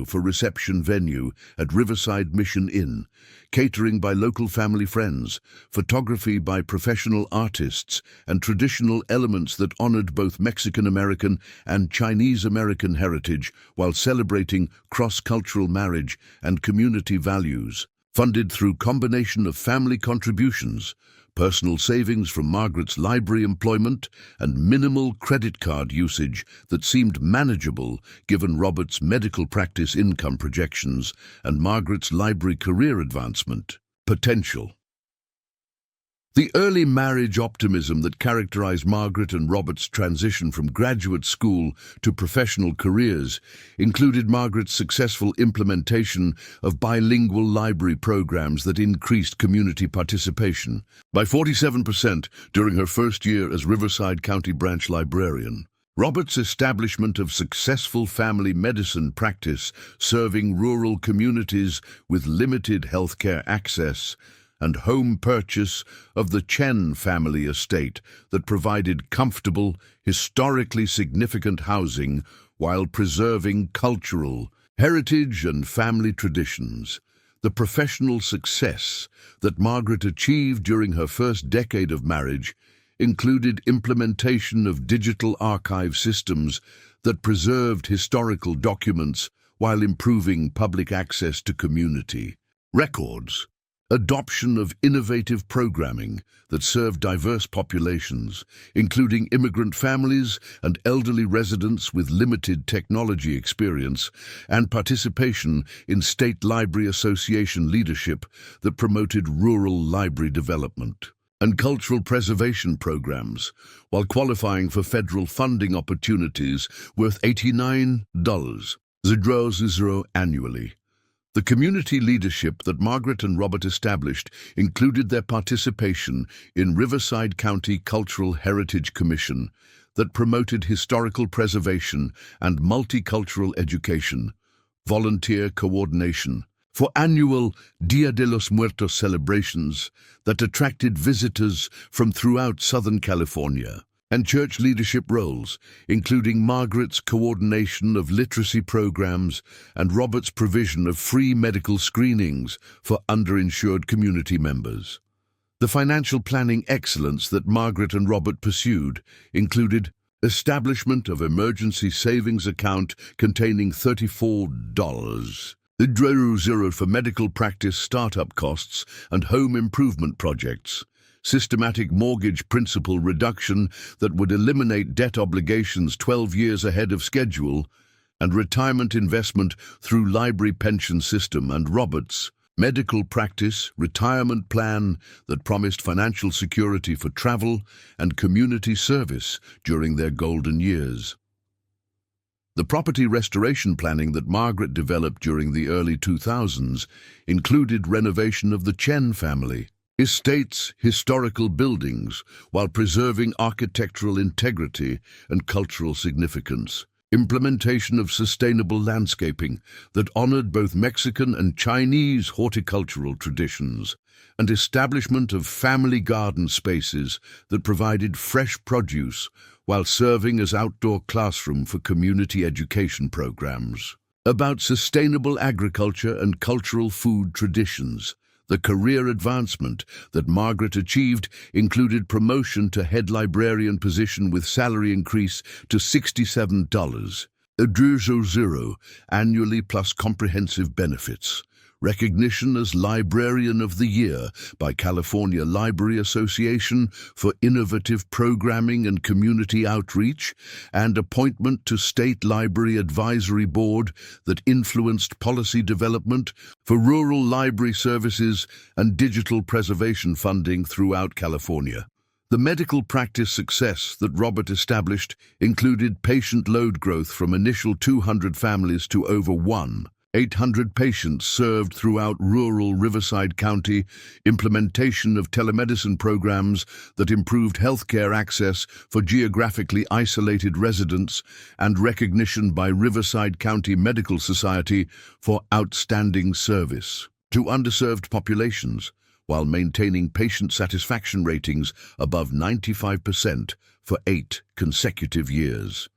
for reception venue at Riverside Mission Inn, catering by local family friends, photography by professional artists, and traditional elements that honored both Mexican-American and Chinese-American heritage while celebrating cross-cultural marriage and community values, funded through combination of family contributions, personal savings from Margaret's library employment, and minimal credit card usage that seemed manageable given Robert's medical practice income projections and Margaret's library career advancement potential. The early marriage optimism that characterized Margaret and Robert's transition from graduate school to professional careers included Margaret's successful implementation of bilingual library programs that increased community participation by 47% during her first year as Riverside County branch librarian. Robert's establishment of successful family medicine practice serving rural communities with limited healthcare access, and home purchase of the Chen family estate that provided comfortable, historically significant housing while preserving cultural heritage and family traditions. The professional success that Margaret achieved during her first decade of marriage included implementation of digital archive systems that preserved historical documents while improving public access to community records, adoption of innovative programming that served diverse populations, including immigrant families and elderly residents with limited technology experience, and participation in State Library Association leadership that promoted rural library development, and cultural preservation programs, while qualifying for federal funding opportunities worth $89 annually. The community leadership that Margaret and Robert established included their participation in Riverside County Cultural Heritage Commission that promoted historical preservation and multicultural education, volunteer coordination for annual Dia de los Muertos celebrations that attracted visitors from throughout Southern California, and church leadership roles, including Margaret's coordination of literacy programs and Robert's provision of free medical screenings for underinsured community members. The financial planning excellence that Margaret and Robert pursued included establishment of emergency savings account containing $34 for medical practice startup costs and home improvement projects, systematic mortgage principal reduction that would eliminate debt obligations 12 years ahead of schedule, and retirement investment through library pension system, and Robert's medical practice retirement plan that promised financial security for travel and community service during their golden years. The property restoration planning that Margaret developed during the early 2000s included renovation of the Chen family estate's historical buildings while preserving architectural integrity and cultural significance, implementation of sustainable landscaping that honored both Mexican and Chinese horticultural traditions, and establishment of family garden spaces that provided fresh produce while serving as outdoor classroom for community education programs. About sustainable agriculture and cultural food traditions, the career advancement that Margaret achieved included promotion to head librarian position with salary increase to $67 annually plus comprehensive benefits, recognition as Librarian of the Year by California Library Association for innovative programming and community outreach, and appointment to State Library Advisory Board that influenced policy development for rural library services and digital preservation funding throughout California. The medical practice success that Robert established included patient load growth from initial 200 families to over 800 patients served throughout rural Riverside County, implementation of telemedicine programs that improved healthcare access for geographically isolated residents, and recognition by Riverside County Medical Society for outstanding service to underserved populations, while maintaining patient satisfaction ratings above 95% for 8 consecutive years.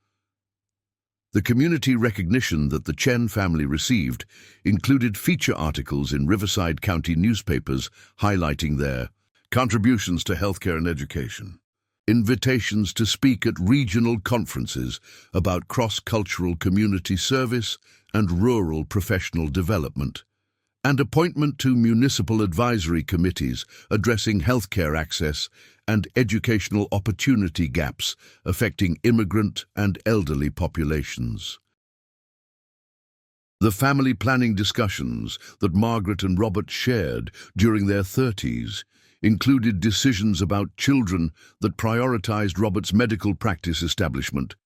The community recognition that the Chen family received included feature articles in Riverside County newspapers highlighting their contributions to healthcare and education, invitations to speak at regional conferences about cross-cultural community service and rural professional development, and appointment to municipal advisory committees addressing healthcare access and educational opportunity gaps affecting immigrant and elderly populations. The family planning discussions that Margaret and Robert shared during their 30s included decisions about children that prioritized Robert's medical practice establishment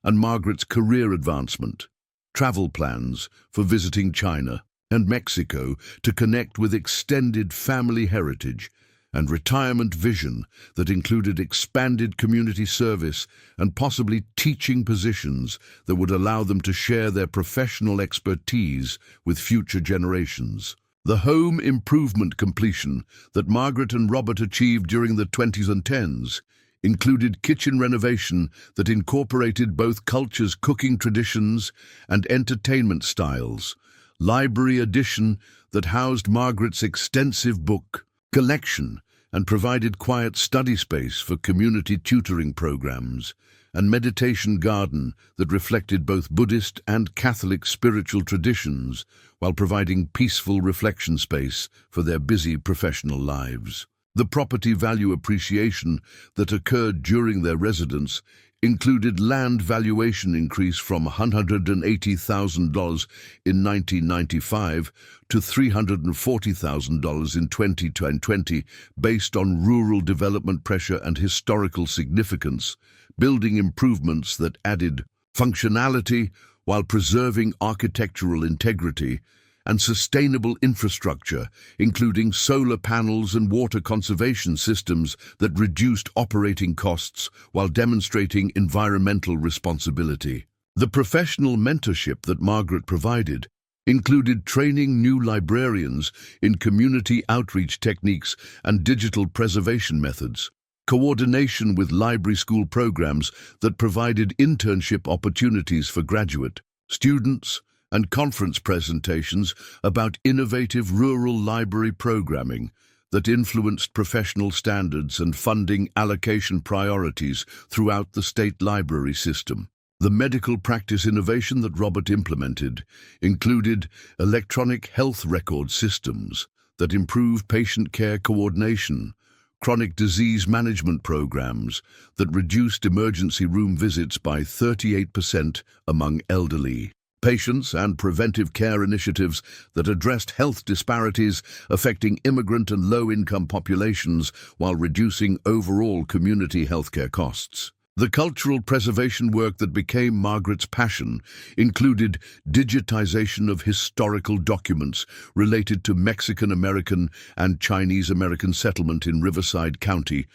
and Margaret's career advancement, travel plans for visiting China and Mexico to connect with extended family heritage, and retirement vision that included expanded community service and possibly teaching positions that would allow them to share their professional expertise with future generations. The home improvement completion that Margaret and Robert achieved during the 20s and 10s included kitchen renovation that incorporated both cultures' cooking traditions and entertainment styles, library addition that housed Margaret's extensive book collection and provided quiet study space for community tutoring programs, and meditation garden that reflected both Buddhist and Catholic spiritual traditions while providing peaceful reflection space for their busy professional lives. The property value appreciation that occurred during their residence included land valuation increase from $180,000 in 1995 to $340,000 in 2020 based on rural development pressure and historical significance, building improvements that added functionality while preserving architectural integrity, and sustainable infrastructure, including solar panels and water conservation systems that reduced operating costs while demonstrating environmental responsibility. The professional mentorship that Margaret provided included training new librarians in community outreach techniques and digital preservation methods, coordination with library school programs that provided internship opportunities for graduate students, and conference presentations about innovative rural library programming that influenced professional standards and funding allocation priorities throughout the state library system. The medical practice innovation that Robert implemented included electronic health record systems that improve patient care coordination, chronic disease management programs that reduced emergency room visits by 38% among elderly patients, and preventive care initiatives that addressed health disparities affecting immigrant and low-income populations while reducing overall community healthcare costs. The cultural preservation work that became Margaret's passion included digitization of historical documents related to Mexican-American and Chinese-American settlement in Riverside County,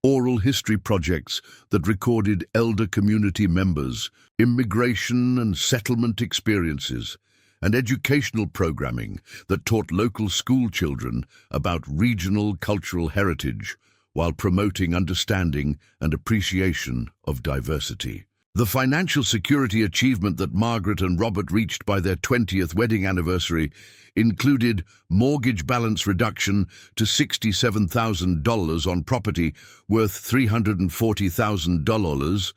oral history projects that recorded elder community members, immigration and settlement experiences, and educational programming that taught local school children about regional cultural heritage while promoting understanding and appreciation of diversity. The financial security achievement that Margaret and Robert reached by their 20th wedding anniversary included mortgage balance reduction to $67,000 on property worth $340,000,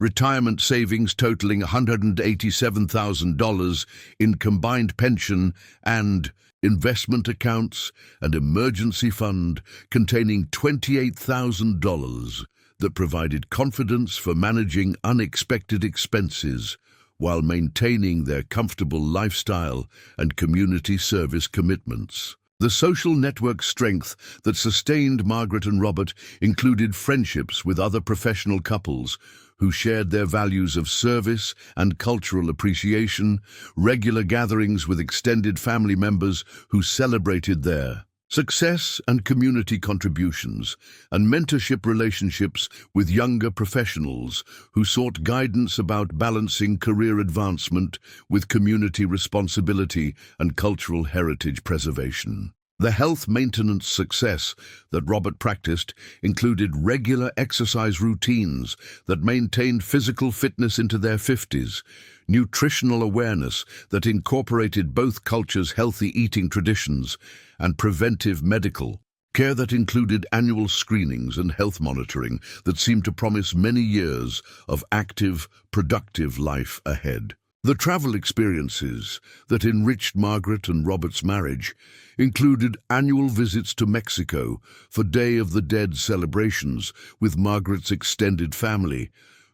retirement savings totaling $187,000 in combined pension and investment accounts, and emergency fund containing $28,000 that provided confidence for managing unexpected expenses while maintaining their comfortable lifestyle and community service commitments. The social network strength that sustained Margaret and Robert included friendships with other professional couples who shared their values of service and cultural appreciation, regular gatherings with extended family members who celebrated their success and community contributions, and mentorship relationships with younger professionals who sought guidance about balancing career advancement with community responsibility and cultural heritage preservation. The health maintenance success that Robert practiced included regular exercise routines that maintained physical fitness into their 50s, nutritional awareness that incorporated both cultures' healthy eating traditions, and preventive medical care that included annual screenings and health monitoring that seemed to promise many years of active, productive life ahead. The travel experiences that enriched Margaret and Robert's marriage included annual visits to Mexico for Day of the Dead celebrations with Margaret's extended family,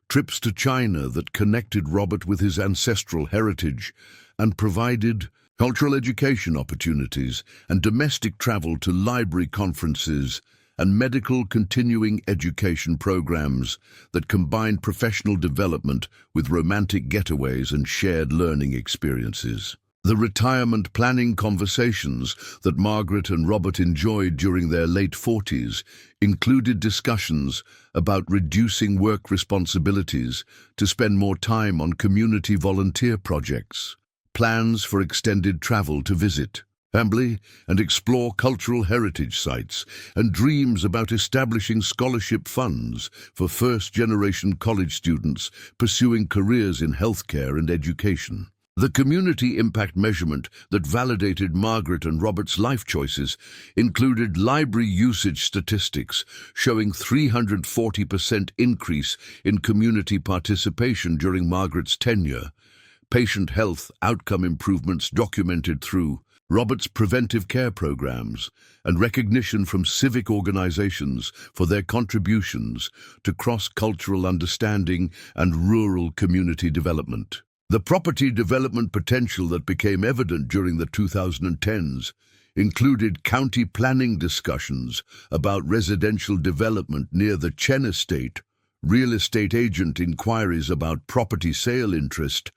trips to China that connected Robert with his ancestral heritage and provided cultural education opportunities, and domestic travel to library conferences and medical continuing education programs that combined professional development with romantic getaways and shared learning experiences. The retirement planning conversations that Margaret and Robert enjoyed during their late 40s included discussions about reducing work responsibilities to spend more time on community volunteer projects, plans for extended travel to visit family and explore cultural heritage sites, and dreams about establishing scholarship funds for first-generation college students pursuing careers in healthcare and education. The community impact measurement that validated Margaret and Robert's life choices included library usage statistics showing 340% increase in community participation during Margaret's tenure, patient health outcome improvements documented through Robert's preventive care programs, and recognition from civic organizations for their contributions to cross-cultural understanding and rural community development. The property development potential that became evident during the 2010s included county planning discussions about residential development near the Chen estate, real estate agent inquiries about property sale interest,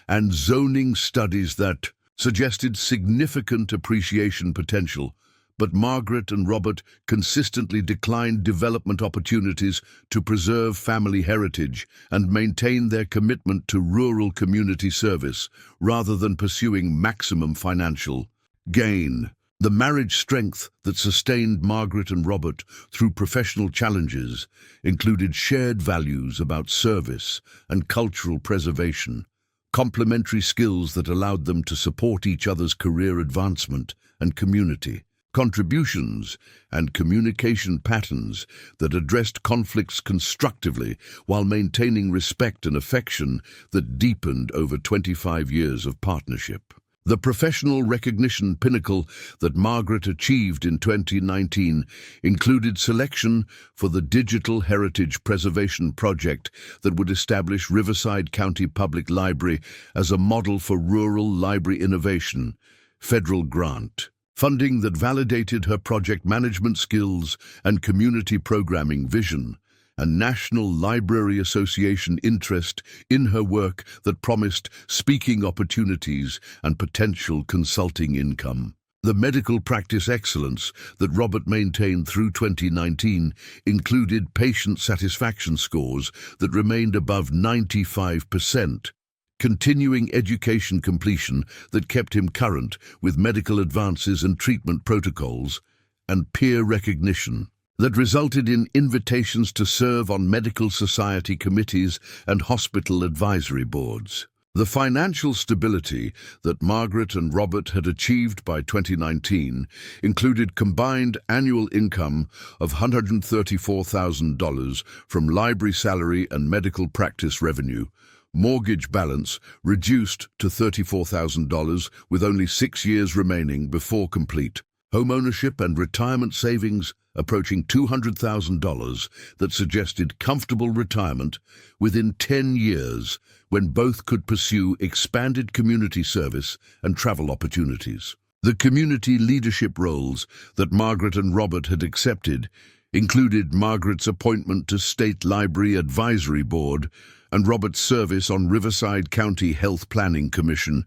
and zoning studies that suggested significant appreciation potential, but Margaret and Robert consistently declined development opportunities to preserve family heritage and maintain their commitment to rural community service rather than pursuing maximum financial gain. The marriage strength that sustained Margaret and Robert through professional challenges included shared values about service and cultural preservation, complementary skills that allowed them to support each other's career advancement and community contributions, and communication patterns that addressed conflicts constructively while maintaining respect and affection that deepened over 25 years of partnership. The professional recognition pinnacle that Margaret achieved in 2019 included selection for the Digital Heritage Preservation Project that would establish Riverside County Public Library as a model for rural library innovation, federal grant. Funding that validated her project management skills and community programming vision, and National Library Association interest in her work that promised speaking opportunities and potential consulting income. The medical practice excellence that Robert maintained through 2019 included patient satisfaction scores that remained above 95%. Continuing education completion that kept him current with medical advances and treatment protocols, and peer recognition that resulted in invitations to serve on medical society committees and hospital advisory boards. The financial stability that Margaret and Robert had achieved by 2019 included combined annual income of $134,000 from library salary and medical practice revenue, mortgage balance reduced to $34,000 with only 6 years remaining before complete, home ownership and retirement savings approaching $200,000 that suggested comfortable retirement within 10 years when both could pursue expanded community service and travel opportunities. The community leadership roles that Margaret and Robert had accepted included Margaret's appointment to State Library Advisory Board and Robert's service on Riverside County Health Planning Commission,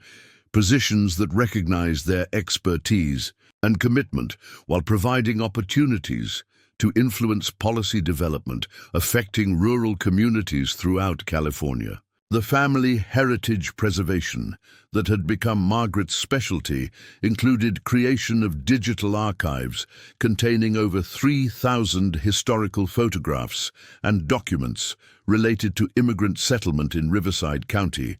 positions that recognized their expertise and commitment while providing opportunities to influence policy development affecting rural communities throughout California. The family heritage preservation that had become Margaret's specialty included creation of digital archives containing over 3,000 historical photographs and documents related to immigrant settlement in Riverside County,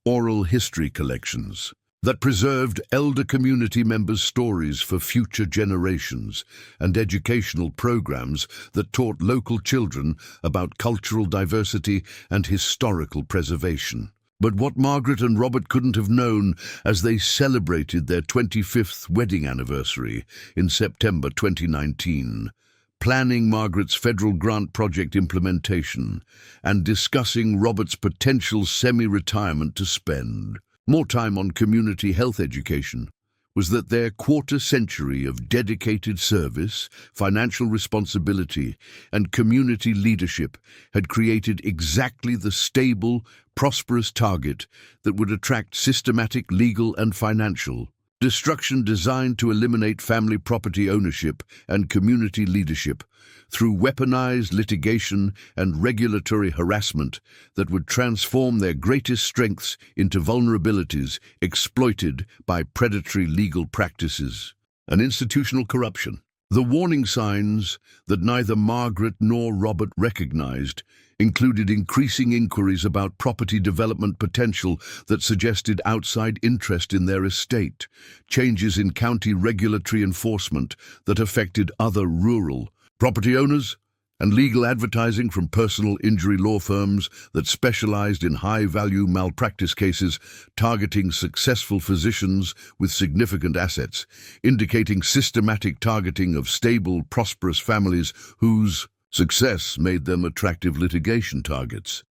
oral history collections that preserved elder community members' stories for future generations, and educational programs that taught local children about cultural diversity and historical preservation. But what Margaret and Robert couldn't have known as they celebrated their 25th wedding anniversary in September 2019, planning Margaret's federal grant project implementation and discussing Robert's potential semi-retirement to spend more time on community health education, was that their quarter-century of dedicated service, financial responsibility, and community leadership had created exactly the stable, prosperous target that would attract systematic legal and financial destruction designed to eliminate family property ownership and community leadership through weaponized litigation and regulatory harassment that would transform their greatest strengths into vulnerabilities exploited by predatory legal practices and institutional corruption. The warning signs that neither Margaret nor Robert recognized included increasing inquiries about property development potential that suggested outside interest in their estate, changes in county regulatory enforcement that affected other rural property owners, and legal advertising from personal injury law firms that specialized in high-value malpractice cases targeting successful physicians with significant assets, indicating systematic targeting of stable, prosperous families whose success made them attractive litigation targets.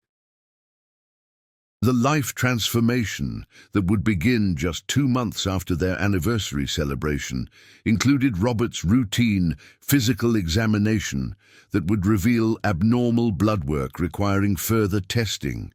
The life transformation that would begin just 2 months after their anniversary celebration included Robert's routine physical examination that would reveal abnormal blood work requiring further testing,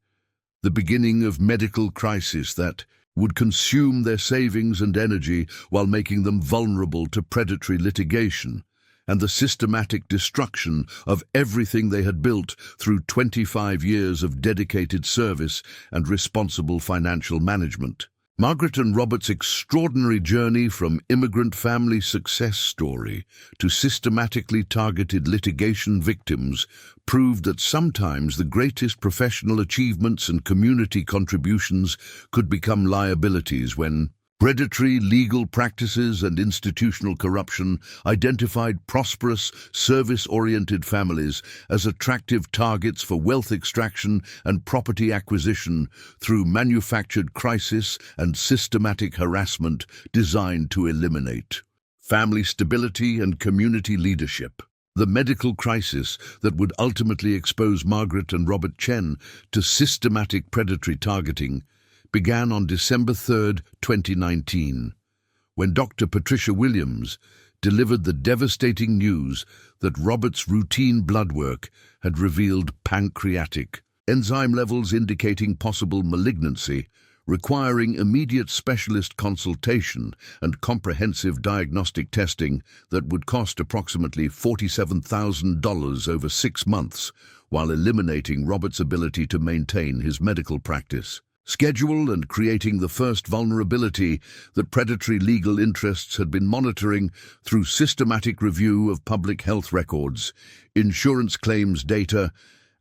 the beginning of medical crisis that would consume their savings and energy while making them vulnerable to predatory litigation, and the systematic destruction of everything they had built through 25 years of dedicated service and responsible financial management. Margaret and Robert's extraordinary journey from immigrant family success story to systematically targeted litigation victims proved that sometimes the greatest professional achievements and community contributions could become liabilities when predatory legal practices and institutional corruption identified prosperous, service-oriented families as attractive targets for wealth extraction and property acquisition through manufactured crisis and systematic harassment designed to eliminate family stability and community leadership. The medical crisis that would ultimately expose Margaret and Robert Chen to systematic predatory targeting began on December 3, 2019, when Dr. Patricia Williams delivered the devastating news that Robert's routine blood work had revealed pancreatic enzyme levels indicating possible malignancy, requiring immediate specialist consultation and comprehensive diagnostic testing that would cost approximately $47,000 over 6 months, while eliminating Robert's ability to maintain his medical practice schedule and creating the first vulnerability that predatory legal interests had been monitoring through systematic review of public health records, insurance claims data,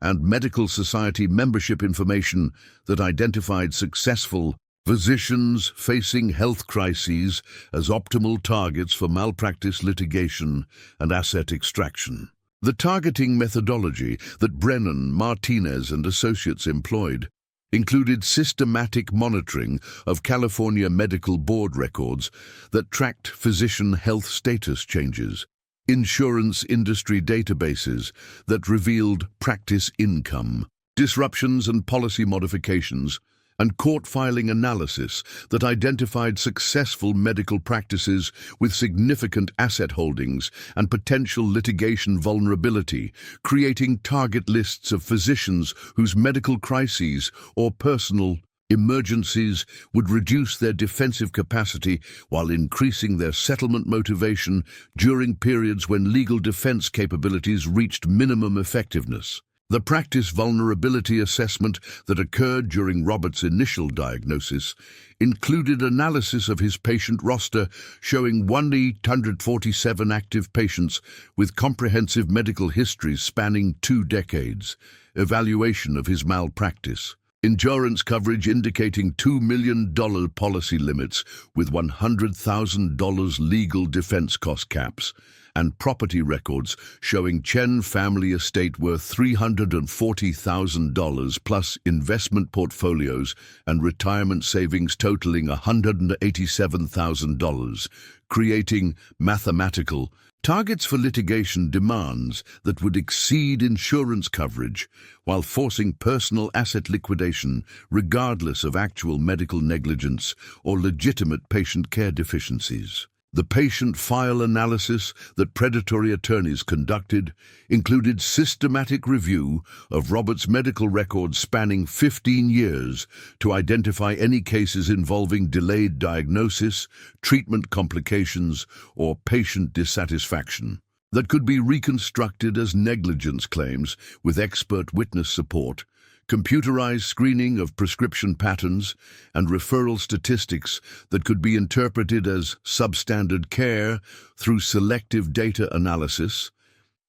and medical society membership information that identified successful physicians facing health crises as optimal targets for malpractice litigation and asset extraction. The targeting methodology that Brennan, Martinez, and Associates employed included systematic monitoring of California Medical Board records that tracked physician health status changes, insurance industry databases that revealed practice income, disruptions and policy modifications, and court filing analysis that identified successful medical practices with significant asset holdings and potential litigation vulnerability, creating target lists of physicians whose medical crises or personal emergencies would reduce their defensive capacity while increasing their settlement motivation during periods when legal defense capabilities reached minimum effectiveness. The practice vulnerability assessment that occurred during Robert's initial diagnosis included analysis of his patient roster showing 147 active patients with comprehensive medical histories spanning 2 decades, evaluation of his malpractice, insurance coverage indicating $2 million policy limits with $100,000 legal defense cost caps, and property records showing Chen family estate worth $340,000 plus investment portfolios and retirement savings totaling $187,000, creating mathematical targets for litigation demands that would exceed insurance coverage while forcing personal asset liquidation regardless of actual medical negligence or legitimate patient care deficiencies. The patient file analysis that predatory attorneys conducted included systematic review of Robert's medical records spanning 15 years to identify any cases involving delayed diagnosis, treatment complications, or patient dissatisfaction that could be reconstructed as negligence claims with expert witness support, computerized screening of prescription patterns, and referral statistics that could be interpreted as substandard care through selective data analysis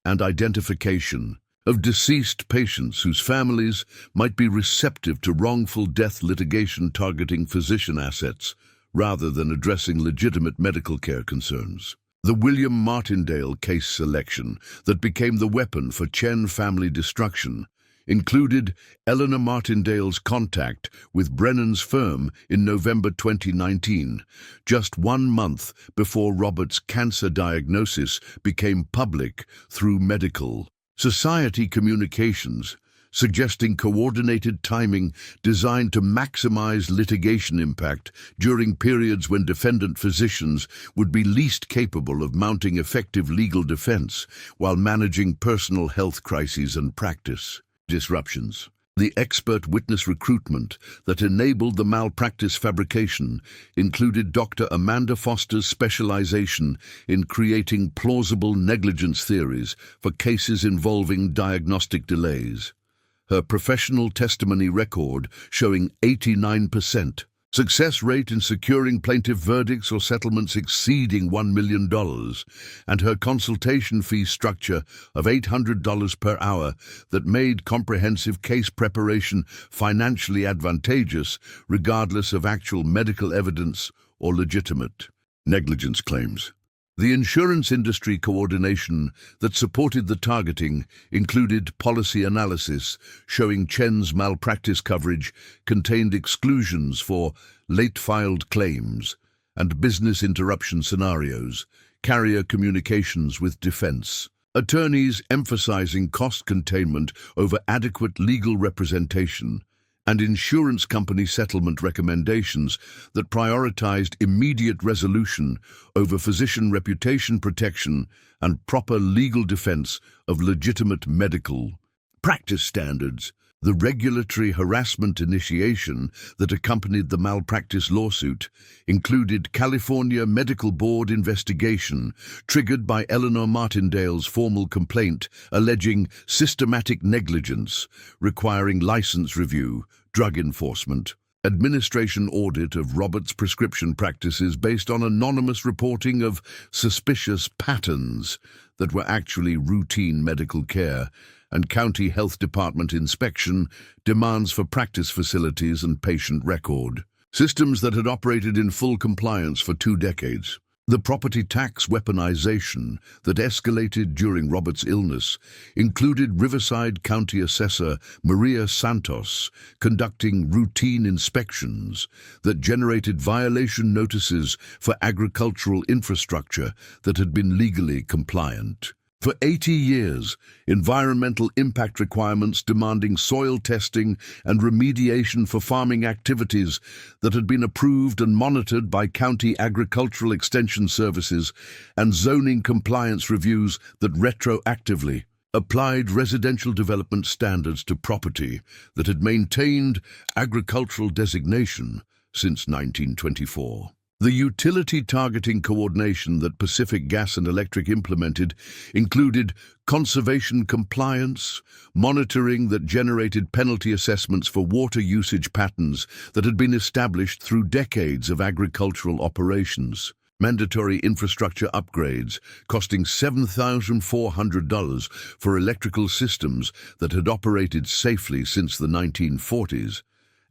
and identification of deceased patients whose families might be receptive to wrongful death litigation targeting physician assets rather than addressing legitimate medical care concerns. The William Martindale case selection that became the weapon for Chen family destruction included Eleanor Martindale's contact with Brennan's firm in November 2019, just 1 month before Robert's cancer diagnosis became public through medical society communications, suggesting coordinated timing designed to maximize litigation impact during periods when defendant physicians would be least capable of mounting effective legal defense while managing personal health crises and practice disruptions. The expert witness recruitment that enabled the malpractice fabrication included Dr. Amanda Foster's specialization in creating plausible negligence theories for cases involving diagnostic delays. Her professional testimony record showing 89% success rate in securing plaintiff verdicts or settlements exceeding $1 million, and her consultation fee structure of $800 per hour that made comprehensive case preparation financially advantageous regardless of actual medical evidence or legitimate negligence claims. The insurance industry coordination that supported the targeting included policy analysis showing Chen's malpractice coverage contained exclusions for late-filed claims and business interruption scenarios, carrier communications with defense, attorneys emphasizing cost containment over adequate legal representation, and insurance company settlement recommendations that prioritized immediate resolution over physician reputation protection and proper legal defense of legitimate medical practice standards. The regulatory harassment initiation that accompanied the malpractice lawsuit included California Medical Board investigation triggered by Eleanor Martindale's formal complaint alleging systematic negligence, requiring license review, drug enforcement, administration audit of Robert's prescription practices based on anonymous reporting of suspicious patterns that were actually routine medical care, and county health department inspection, demands for practice facilities and patient record systems that had operated in full compliance for 2 decades. The property tax weaponization that escalated during Robert's illness included Riverside County Assessor Maria Santos conducting routine inspections that generated violation notices for agricultural infrastructure that had been legally compliant. For 80 years, environmental impact requirements demanding soil testing and remediation for farming activities that had been approved and monitored by county agricultural extension services and zoning compliance reviews that retroactively applied residential development standards to property that had maintained agricultural designation since 1924. The utility targeting coordination that Pacific Gas and Electric implemented included conservation compliance, monitoring that generated penalty assessments for water usage patterns that had been established through decades of agricultural operations, mandatory infrastructure upgrades costing $7,400 for electrical systems that had operated safely since the 1940s,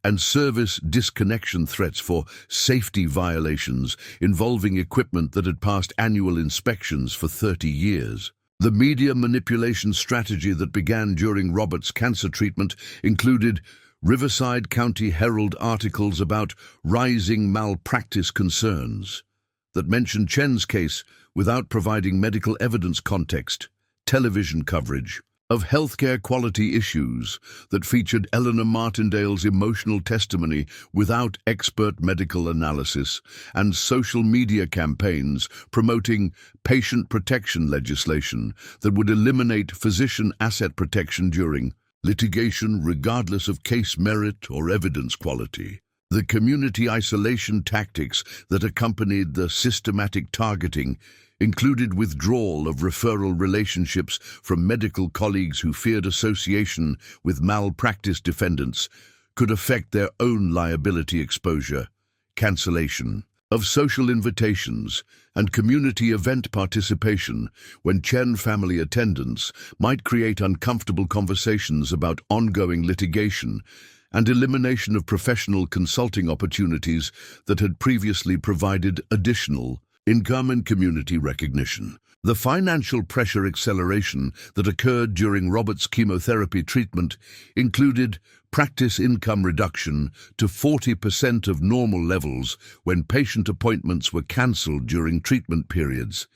and service disconnection threats for safety violations involving equipment that had passed annual inspections for 30 years. The media manipulation strategy that began during Robert's cancer treatment included Riverside County Herald articles about rising malpractice concerns that mentioned Chen's case without providing medical evidence context, television coverage of healthcare quality issues that featured Eleanor Martindale's emotional testimony without expert medical analysis, and social media campaigns promoting patient protection legislation that would eliminate physician asset protection during litigation regardless of case merit or evidence quality. The community isolation tactics that accompanied the systematic targeting included withdrawal of referral relationships from medical colleagues who feared association with malpractice defendants could affect their own liability exposure, cancellation of social invitations, and community event participation when Chen family attendance might create uncomfortable conversations about ongoing litigation, and elimination of professional consulting opportunities that had previously provided additional income and community recognition. The financial pressure acceleration that occurred during Robert's chemotherapy treatment included practice income reduction to 40% of normal levels when patient appointments were cancelled during treatment periods,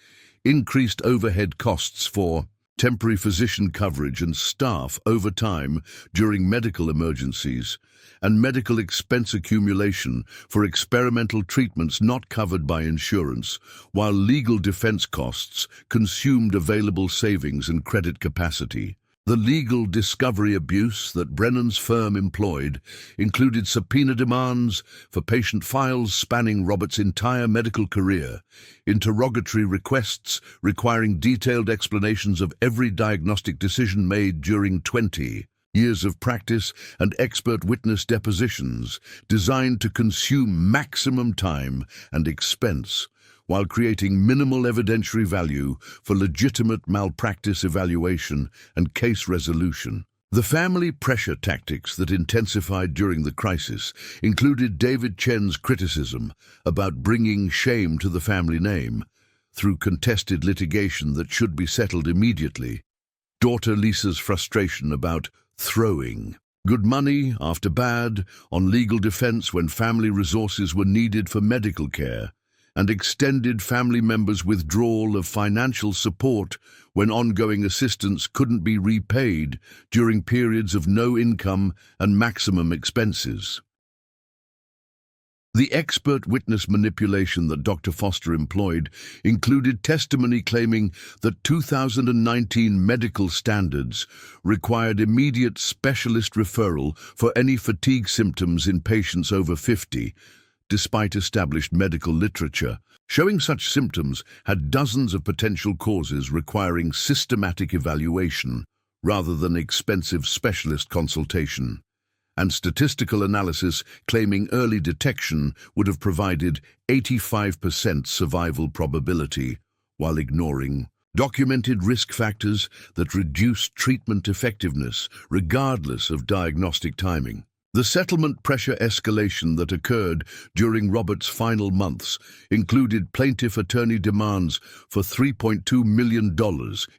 increased overhead costs for temporary physician coverage and staff overtime during medical emergencies, and medical expense accumulation for experimental treatments not covered by insurance, while legal defense costs consumed available savings and credit capacity. The legal discovery abuse that Brennan's firm employed included subpoena demands for patient files spanning Robert's entire medical career, interrogatory requests requiring detailed explanations of every diagnostic decision made during 20 years of practice, and expert witness depositions designed to consume maximum time and expense while creating minimal evidentiary value for legitimate malpractice evaluation and case resolution. The family pressure tactics that intensified during the crisis included David Chen's criticism about bringing shame to the family name through contested litigation that should be settled immediately, daughter Lisa's frustration about throwing good money after bad on legal defense when family resources were needed for medical care, and extended family members' withdrawal of financial support when ongoing assistance couldn't be repaid during periods of no income and maximum expenses. The expert witness manipulation that Dr. Foster employed included testimony claiming that 2019 medical standards required immediate specialist referral for any fatigue symptoms in patients over 50, despite established medical literature showing such symptoms had dozens of potential causes requiring systematic evaluation rather than expensive specialist consultation, and statistical analysis claiming early detection would have provided 85% survival probability, while ignoring documented risk factors that reduce treatment effectiveness regardless of diagnostic timing. The settlement pressure escalation that occurred during Robert's final months included plaintiff attorney demands for $3.2 million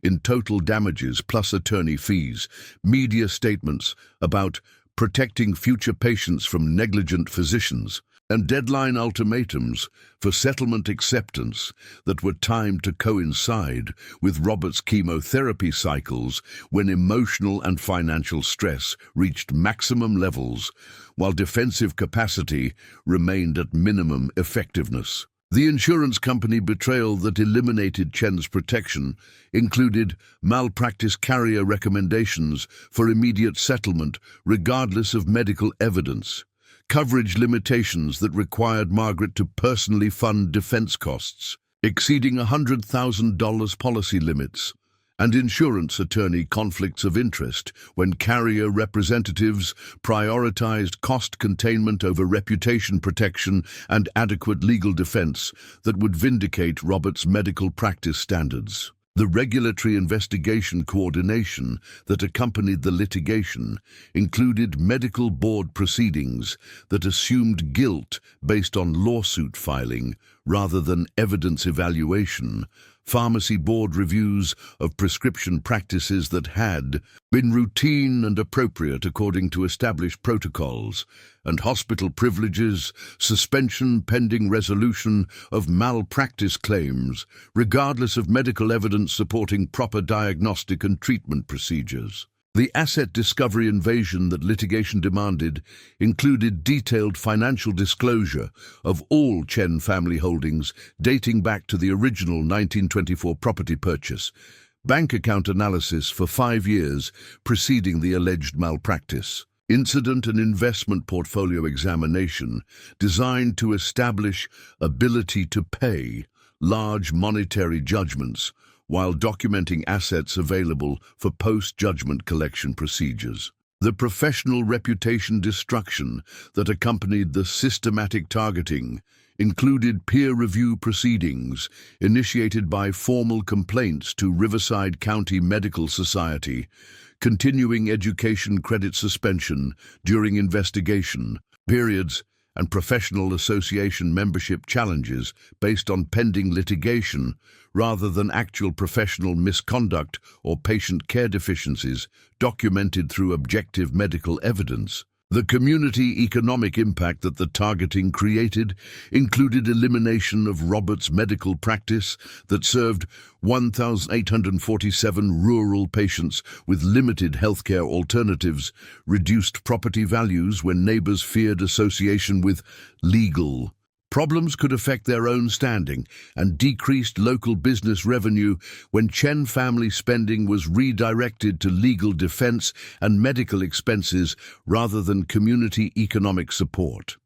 in total damages plus attorney fees, media statements about protecting future patients from negligent physicians, and deadline ultimatums for settlement acceptance that were timed to coincide with Robert's chemotherapy cycles when emotional and financial stress reached maximum levels, while defensive capacity remained at minimum effectiveness. The insurance company betrayal that eliminated Chen's protection included malpractice carrier recommendations for immediate settlement regardless of medical evidence, coverage limitations that required Margaret to personally fund defense costs, exceeding $100,000 policy limits, and insurance attorney conflicts of interest when carrier representatives prioritized cost containment over reputation protection and adequate legal defense that would vindicate Robert's medical practice standards. The regulatory investigation coordination that accompanied the litigation included medical board proceedings that assumed guilt based on lawsuit filing rather than evidence evaluation, pharmacy board reviews of prescription practices that had been routine and appropriate according to established protocols, and hospital privileges, suspension pending resolution of malpractice claims, regardless of medical evidence supporting proper diagnostic and treatment procedures. The asset discovery invasion that litigation demanded included detailed financial disclosure of all Chen family holdings dating back to the original 1924 property purchase, bank account analysis for 5 years preceding the alleged malpractice, incident and investment portfolio examination designed to establish ability to pay large monetary judgments while documenting assets available for post-judgment collection procedures. The professional reputation destruction that accompanied the systematic targeting included peer review proceedings initiated by formal complaints to Riverside County Medical Society, continuing education credit suspension during investigation periods, and professional association membership challenges based on pending litigation rather than actual professional misconduct or patient care deficiencies documented through objective medical evidence. The community economic impact that the targeting created included elimination of Robert's medical practice that served 1,847 rural patients with limited healthcare alternatives, reduced property values when neighbors feared association with legal problems could affect their own standing, and decreased local business revenue when Chen family spending was redirected to legal defense and medical expenses rather than community economic support.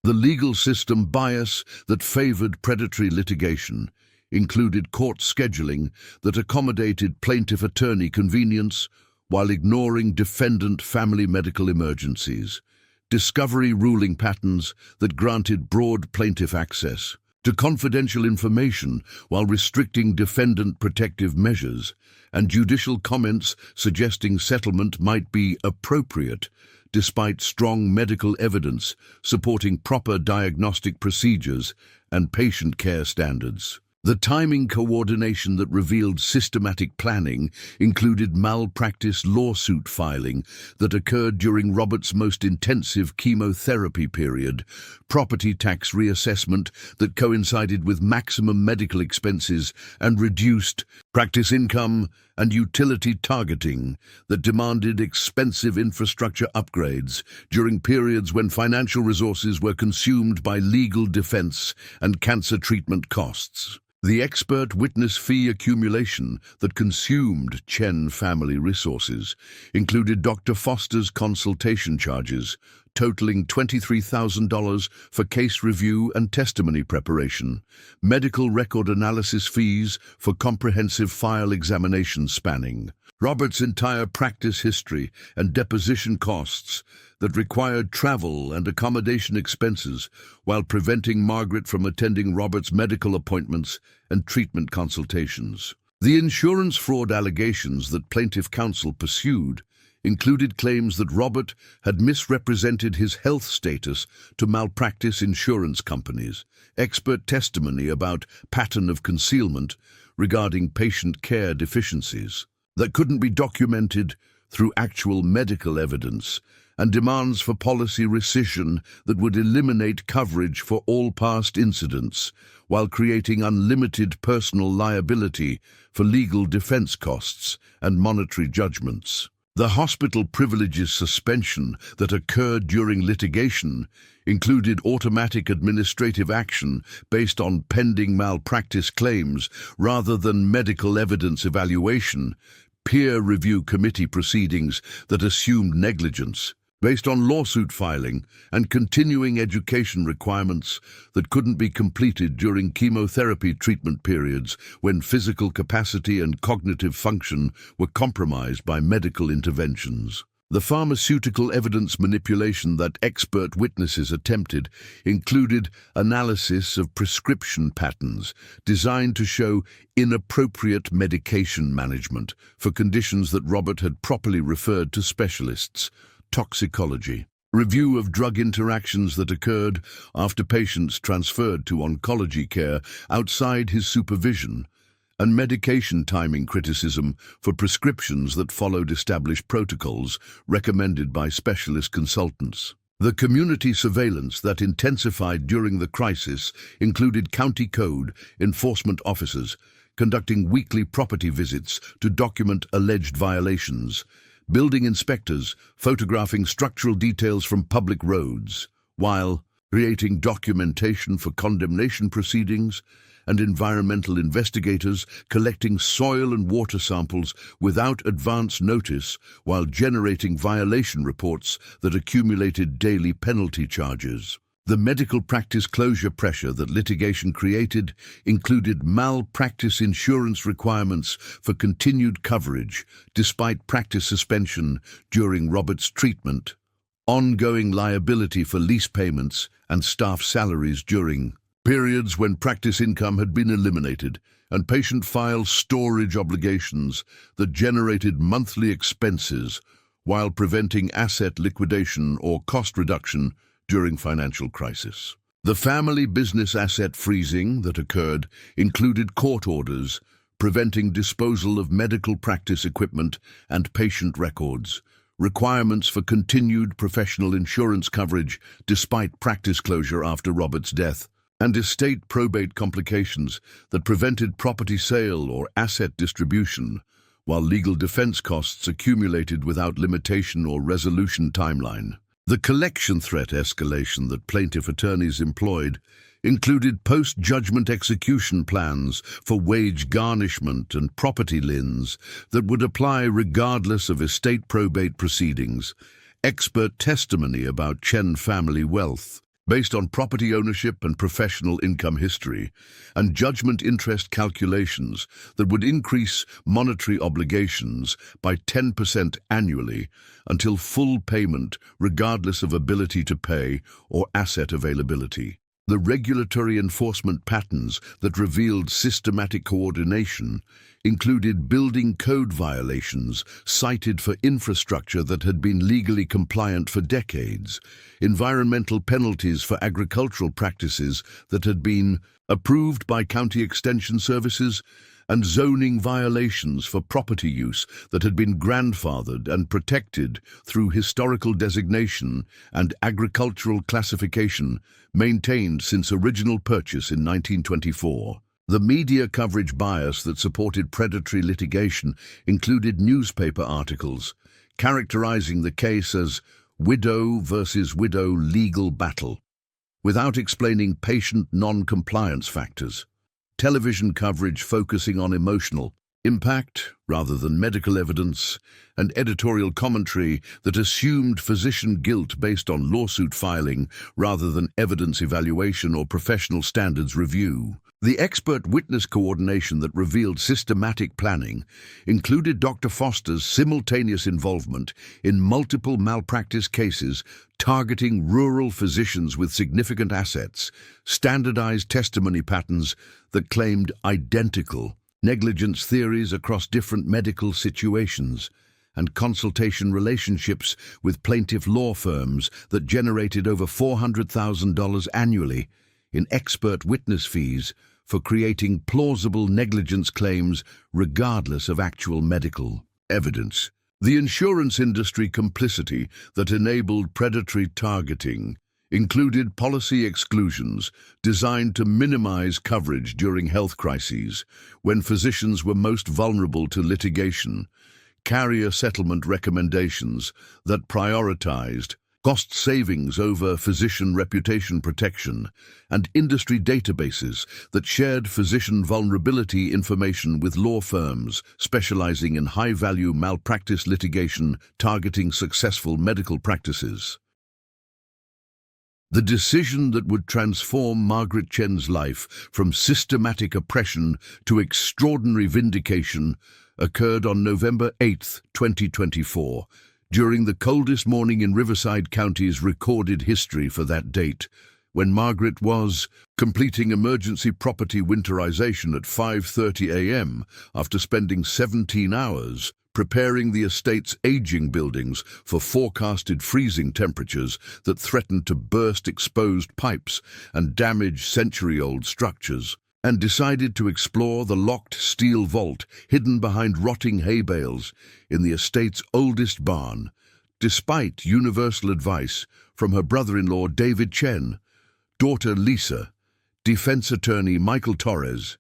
The legal system bias that favored predatory litigation included court scheduling that accommodated plaintiff attorney convenience while ignoring defendant family medical emergencies, discovery ruling patterns that granted broad plaintiff access to confidential information while restricting defendant protective measures, and judicial comments suggesting settlement might be appropriate despite strong medical evidence supporting proper diagnostic procedures and patient care standards. The timing coordination that revealed systematic planning included malpractice lawsuit filing that occurred during Robert's most intensive chemotherapy period, property tax reassessment that coincided with maximum medical expenses and reduced practice income, and utility targeting that demanded expensive infrastructure upgrades during periods when financial resources were consumed by legal defense and cancer treatment costs. The expert witness fee accumulation that consumed Chen family resources included Dr. Foster's consultation charges, totaling $23,000 for case review and testimony preparation, medical record analysis fees for comprehensive file examination spanning Robert's entire practice history and deposition costs that required travel and accommodation expenses while preventing Margaret from attending Robert's medical appointments and treatment consultations. The insurance fraud allegations that plaintiff counsel pursued included claims that Robert had misrepresented his health status to malpractice insurance companies, expert testimony about pattern of concealment regarding patient care deficiencies that couldn't be documented through actual medical evidence, and demands for policy rescission that would eliminate coverage for all past incidents while creating unlimited personal liability for legal defense costs and monetary judgments. The hospital privileges suspension that occurred during litigation included automatic administrative action based on pending malpractice claims rather than medical evidence evaluation, peer review committee proceedings that assumed negligence, based on lawsuit filing and continuing education requirements that couldn't be completed during chemotherapy treatment periods when physical capacity and cognitive function were compromised by medical interventions. The pharmaceutical evidence manipulation that expert witnesses attempted included analysis of prescription patterns designed to show inappropriate medication management for conditions that Robert had properly referred to specialists, toxicology, review of drug interactions that occurred after patients transferred to oncology care outside his supervision, and medication timing criticism for prescriptions that followed established protocols recommended by specialist consultants. The community surveillance that intensified during the crisis included county code enforcement officers conducting weekly property visits to document alleged violations, building inspectors photographing structural details from public roads, while creating documentation for condemnation proceedings, and environmental investigators collecting soil and water samples without advance notice while generating violation reports that accumulated daily penalty charges. The medical practice closure pressure that litigation created included malpractice insurance requirements for continued coverage despite practice suspension during Robert's treatment, ongoing liability for lease payments and staff salaries during periods when practice income had been eliminated, and patient file storage obligations that generated monthly expenses while preventing asset liquidation or cost reduction during financial crisis. The family business asset freezing that occurred included court orders preventing disposal of medical practice equipment and patient records, requirements for continued professional insurance coverage despite practice closure after Robert's death, and estate probate complications that prevented property sale or asset distribution, while legal defense costs accumulated without limitation or resolution timeline. The collection threat escalation that plaintiff attorneys employed included post-judgment execution plans for wage garnishment and property liens that would apply regardless of estate probate proceedings, expert testimony about Chen family wealth, based on property ownership and professional income history, and judgment interest calculations that would increase monetary obligations by 10% annually until full payment regardless of ability to pay or asset availability. The regulatory enforcement patterns that revealed systematic coordination included building code violations cited for infrastructure that had been legally compliant for decades, environmental penalties for agricultural practices that had been approved by county extension services, and zoning violations for property use that had been grandfathered and protected through historical designation and agricultural classification maintained since original purchase in 1924. The media coverage bias that supported predatory litigation included newspaper articles characterizing the case as widow versus widow legal battle, without explaining patient non-compliance factors. Television coverage focusing on emotional impact rather than medical evidence, and editorial commentary that assumed physician guilt based on lawsuit filing rather than evidence evaluation or professional standards review. The expert witness coordination that revealed systematic planning included Dr. Foster's simultaneous involvement in multiple malpractice cases targeting rural physicians with significant assets, standardized testimony patterns that claimed identical negligence theories across different medical situations, and consultation relationships with plaintiff law firms that generated over $400,000 annually in expert witness fees for creating plausible negligence claims regardless of actual medical evidence. The insurance industry complicity that enabled predatory targeting included policy exclusions designed to minimize coverage during health crises when physicians were most vulnerable to litigation, carrier settlement recommendations that prioritized cost savings over physician reputation protection, and industry databases that shared physician vulnerability information with law firms specializing in high-value malpractice litigation targeting successful medical practices. The decision that would transform Margaret Chen's life from systematic oppression to extraordinary vindication occurred on November 8, 2024, during the coldest morning in Riverside County's recorded history for that date, when Margaret was completing emergency property winterization at 5:30 a.m. after spending 17 hours preparing the estate's aging buildings for forecasted freezing temperatures that threatened to burst exposed pipes and damage century-old structures, and decided to explore the locked steel vault hidden behind rotting hay bales in the estate's oldest barn, despite universal advice from her brother-in-law David Chen, daughter Lisa, defense attorney Michael Torres,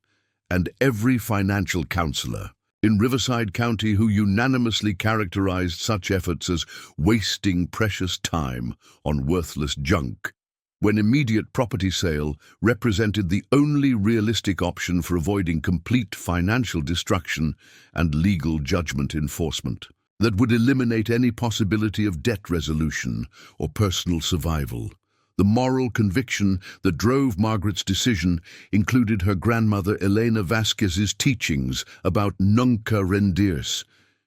and every financial counselor in Riverside County who unanimously characterized such efforts as wasting precious time on worthless junk, when immediate property sale represented the only realistic option for avoiding complete financial destruction and legal judgment enforcement that would eliminate any possibility of debt resolution or personal survival. The moral conviction that drove Margaret's decision included her grandmother Elena Vasquez's teachings about nunca rendirse,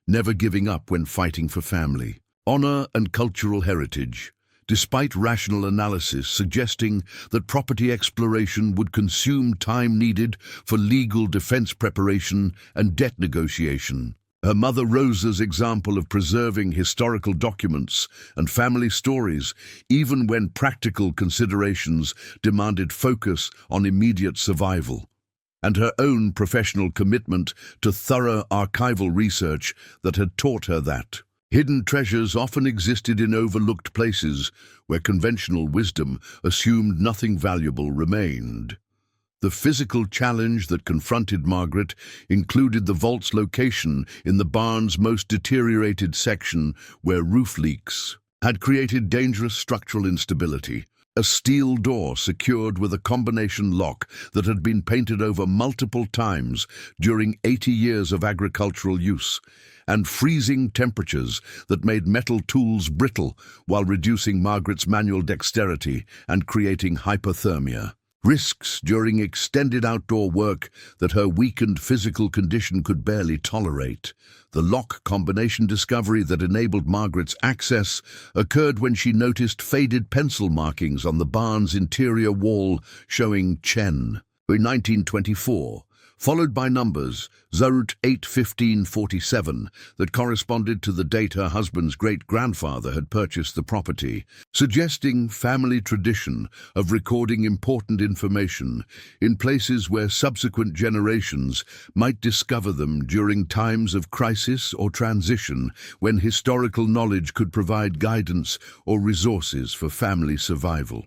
never giving up when fighting for family, honor and cultural heritage, despite rational analysis suggesting that property exploration would consume time needed for legal defense preparation and debt negotiation. Her mother Rosa's example of preserving historical documents and family stories, even when practical considerations demanded focus on immediate survival, and her own professional commitment to thorough archival research that had taught her that hidden treasures often existed in overlooked places where conventional wisdom assumed nothing valuable remained. The physical challenge that confronted Margaret included the vault's location in the barn's most deteriorated section, where roof leaks had created dangerous structural instability. A steel door secured with a combination lock that had been painted over multiple times during 80 years of agricultural use, and freezing temperatures that made metal tools brittle while reducing Margaret's manual dexterity and creating hypothermia. Risks during extended outdoor work that her weakened physical condition could barely tolerate. The lock combination discovery that enabled Margaret's access occurred when she noticed faded pencil markings on the barn's interior wall showing Chen in 1924, followed by numbers 08-1547 that corresponded to the date her husband's great-grandfather had purchased the property, suggesting family tradition of recording important information in places where subsequent generations might discover them during times of crisis or transition, when historical knowledge could provide guidance or resources for family survival.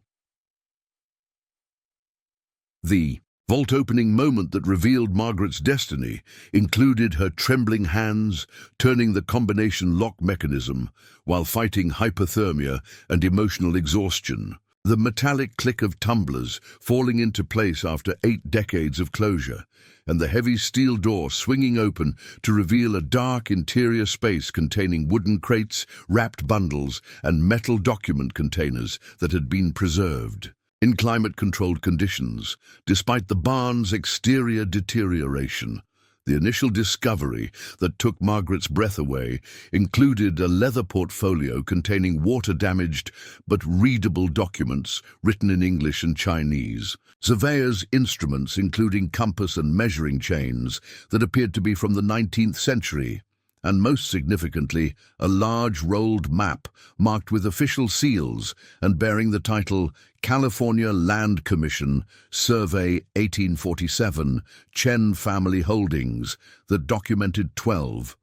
The vault opening moment that revealed Margaret's destiny included her trembling hands turning the combination lock mechanism while fighting hypothermia and emotional exhaustion, the metallic click of tumblers falling into place after 8 decades of closure, and the heavy steel door swinging open to reveal a dark interior space containing wooden crates, wrapped bundles, and metal document containers that had been preserved in climate-controlled conditions. Despite the barn's exterior deterioration, the initial discovery that took Margaret's breath away included a leather portfolio containing water-damaged but readable documents written in English and Chinese, surveyor's instruments including compass and measuring chains that appeared to be from the 19th century, and most significantly, a large rolled map marked with official seals and bearing the title California Land Commission Survey 1847 Chen Family Holdings that documented 12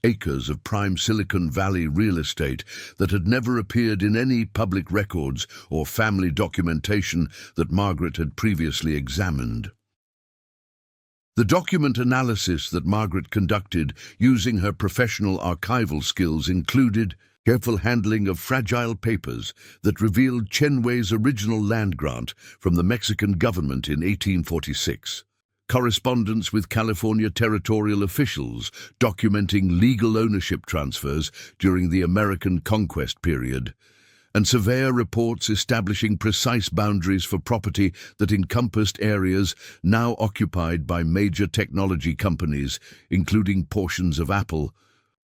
acres of prime Silicon Valley real estate that had never appeared in any public records or family documentation that Margaret had previously examined. The document analysis that Margaret conducted using her professional archival skills included careful handling of fragile papers that revealed Chen Wei's original land grant from the Mexican government in 1846, correspondence with California territorial officials documenting legal ownership transfers during the American conquest period, and surveyor reports establishing precise boundaries for property that encompassed areas now occupied by major technology companies, including portions of Apple,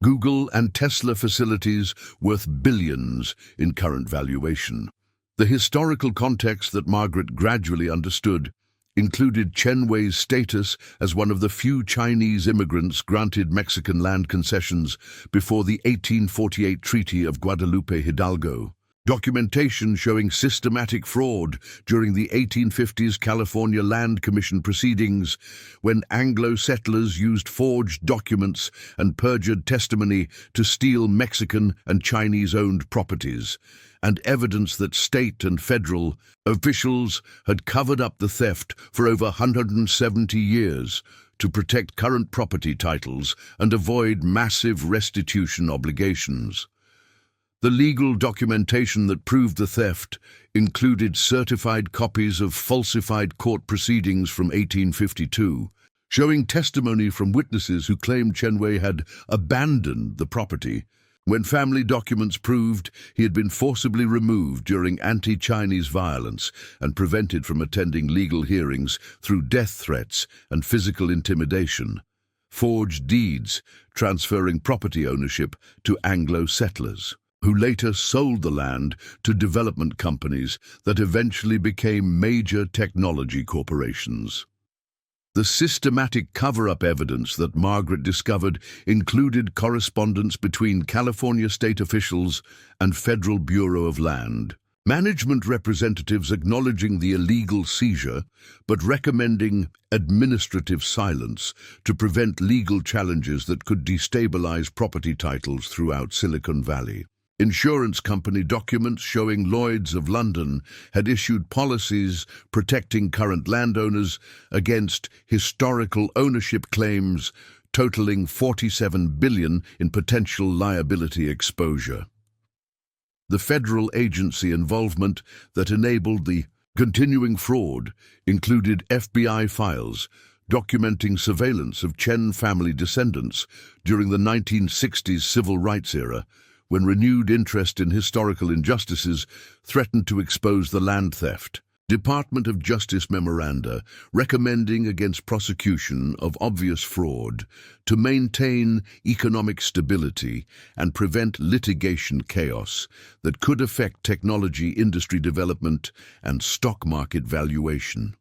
Google and Tesla facilities worth billions in current valuation. The historical context that Margaret gradually understood included Chen Wei's status as one of the few Chinese immigrants granted Mexican land concessions before the 1848 Treaty of Guadalupe Hidalgo. Documentation showing systematic fraud during the 1850s California Land Commission proceedings, when Anglo settlers used forged documents and perjured testimony to steal Mexican and Chinese-owned properties, and evidence that state and federal officials had covered up the theft for over 170 years to protect current property titles and avoid massive restitution obligations. The legal documentation that proved the theft included certified copies of falsified court proceedings from 1852, showing testimony from witnesses who claimed Chen Wei had abandoned the property when family documents proved he had been forcibly removed during anti-Chinese violence and prevented from attending legal hearings through death threats and physical intimidation. Forged deeds transferring property ownership to Anglo settlers, who later sold the land to development companies that eventually became major technology corporations. The systematic cover-up evidence that Margaret discovered included correspondence between California state officials and Federal Bureau of Land, management representatives acknowledging the illegal seizure but recommending administrative silence to prevent legal challenges that could destabilize property titles throughout Silicon Valley. Insurance company documents showing Lloyd's of London had issued policies protecting current landowners against historical ownership claims totaling $47 billion in potential liability exposure. The federal agency involvement that enabled the continuing fraud included FBI files documenting surveillance of Chen family descendants during the 1960s civil rights era, when renewed interest in historical injustices threatened to expose the land theft. Department of Justice memoranda recommending against prosecution of obvious fraud to maintain economic stability and prevent litigation chaos that could affect technology industry development and stock market valuation.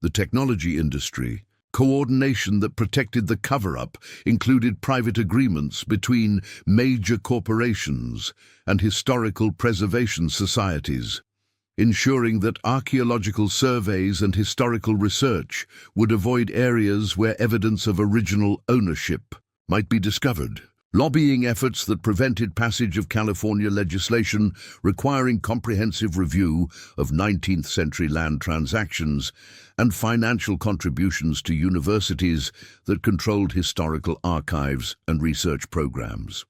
The technology industry coordination that protected the cover-up included private agreements between major corporations and historical preservation societies, ensuring that archaeological surveys and historical research would avoid areas where evidence of original ownership might be discovered. Lobbying efforts that prevented passage of California legislation requiring comprehensive review of 19th-century land transactions, and financial contributions to universities that controlled historical archives and research programs.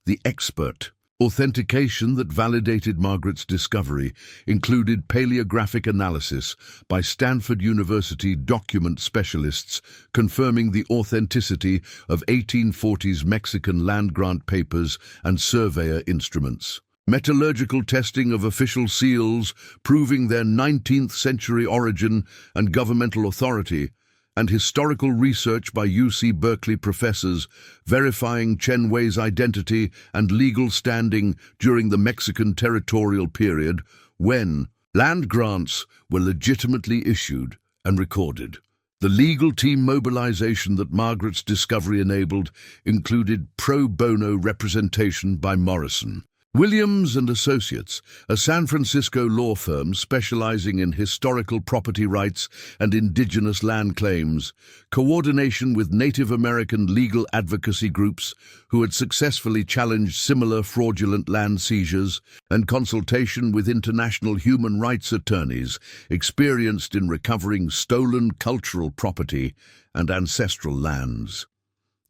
The expert authentication that validated Margaret's discovery included paleographic analysis by Stanford University document specialists confirming the authenticity of 1840s Mexican land grant papers and surveyor instruments. Metallurgical testing of official seals proving their 19th-century origin and governmental authority, and historical research by UC Berkeley professors verifying Chen Wei's identity and legal standing during the Mexican territorial period when land grants were legitimately issued and recorded. The legal team mobilization that Margaret's discovery enabled included pro bono representation by Morrison, Williams and Associates, a San Francisco law firm specializing in historical property rights and indigenous land claims, coordination with Native American legal advocacy groups who had successfully challenged similar fraudulent land seizures, and consultation with international human rights attorneys experienced in recovering stolen cultural property and ancestral lands.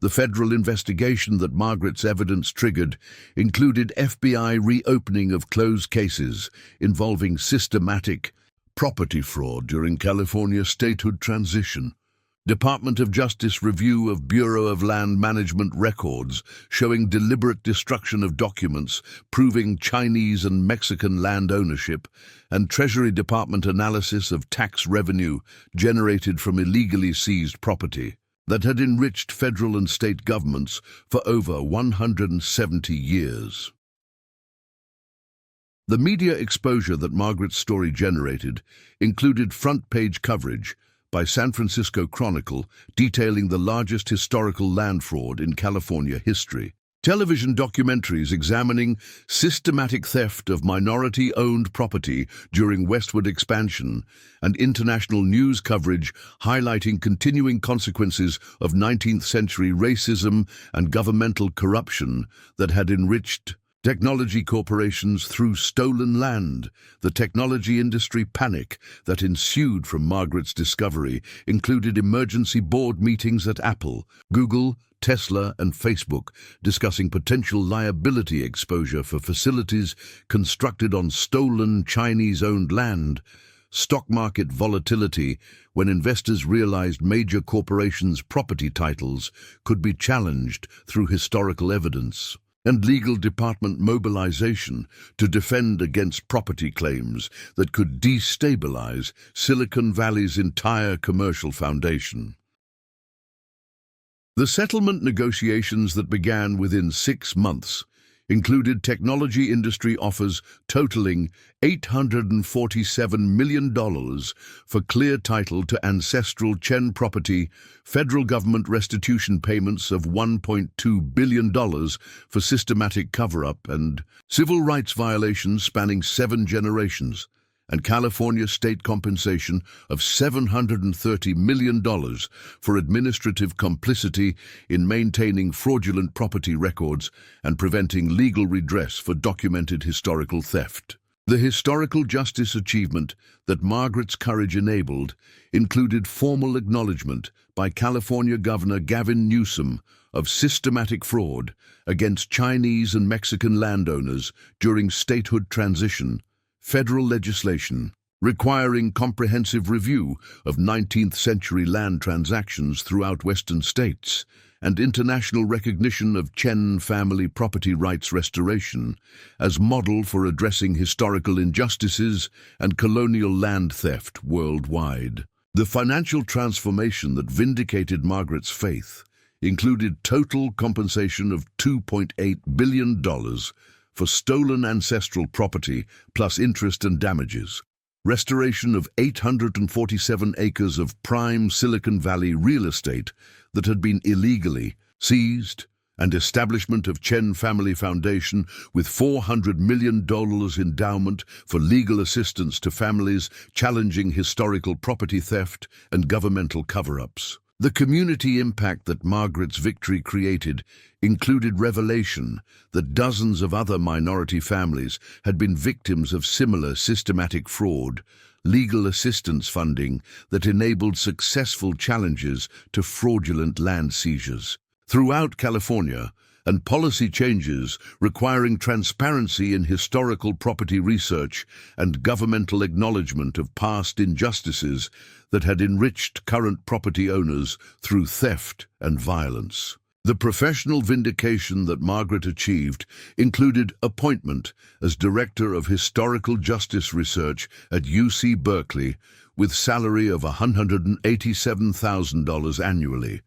The federal investigation that Margaret's evidence triggered included FBI reopening of closed cases involving systematic property fraud during California statehood transition, Department of Justice review of Bureau of Land Management records showing deliberate destruction of documents proving Chinese and Mexican land ownership, and Treasury Department analysis of tax revenue generated from illegally seized property. that had enriched federal and state governments for over 170 years. The media exposure that Margaret's story generated included front-page coverage by San Francisco Chronicle detailing the largest historical land fraud in California history, television documentaries examining systematic theft of minority-owned property during westward expansion, and international news coverage highlighting continuing consequences of 19th-century racism and governmental corruption that had enriched technology corporations through stolen land. The technology industry panic that ensued from Margaret's discovery included emergency board meetings at Apple, Google, Tesla, and Facebook, discussing potential liability exposure for facilities constructed on stolen Chinese-owned land. Stock market volatility when investors realized major corporations' property titles could be challenged through historical evidence, and legal department mobilization to defend against property claims that could destabilize Silicon Valley's entire commercial foundation. The settlement negotiations that began within 6 months included technology industry offers totaling $847 million for clear title to ancestral Chen property, federal government restitution payments of $1.2 billion for systematic cover-up and civil rights violations spanning 7 generations, and California state compensation of $730 million for administrative complicity in maintaining fraudulent property records and preventing legal redress for documented historical theft. The historical justice achievement that Margaret's courage enabled included formal acknowledgement by California Governor Gavin Newsom of systematic fraud against Chinese and Mexican landowners during statehood transition, federal legislation requiring comprehensive review of 19th-century land transactions throughout western states, and international recognition of Chen family property rights restoration as model for addressing historical injustices and colonial land theft worldwide. The financial transformation that vindicated Margaret's faith included total compensation of $2.8 billion for stolen ancestral property plus interest and damages, restoration of 847 acres of prime Silicon Valley real estate that had been illegally seized, and establishment of Chen Family Foundation with $400 million endowment for legal assistance to families challenging historical property theft and governmental cover-ups. The community impact that Margaret's victory created included revelation that dozens of other minority families had been victims of similar systematic fraud, legal assistance funding that enabled successful challenges to fraudulent land seizures throughout California, and policy changes requiring transparency in historical property research and governmental acknowledgement of past injustices that had enriched current property owners through theft and violence. The professional vindication that Margaret achieved included appointment as Director of Historical Justice Research at UC Berkeley with salary of $187,000 annually,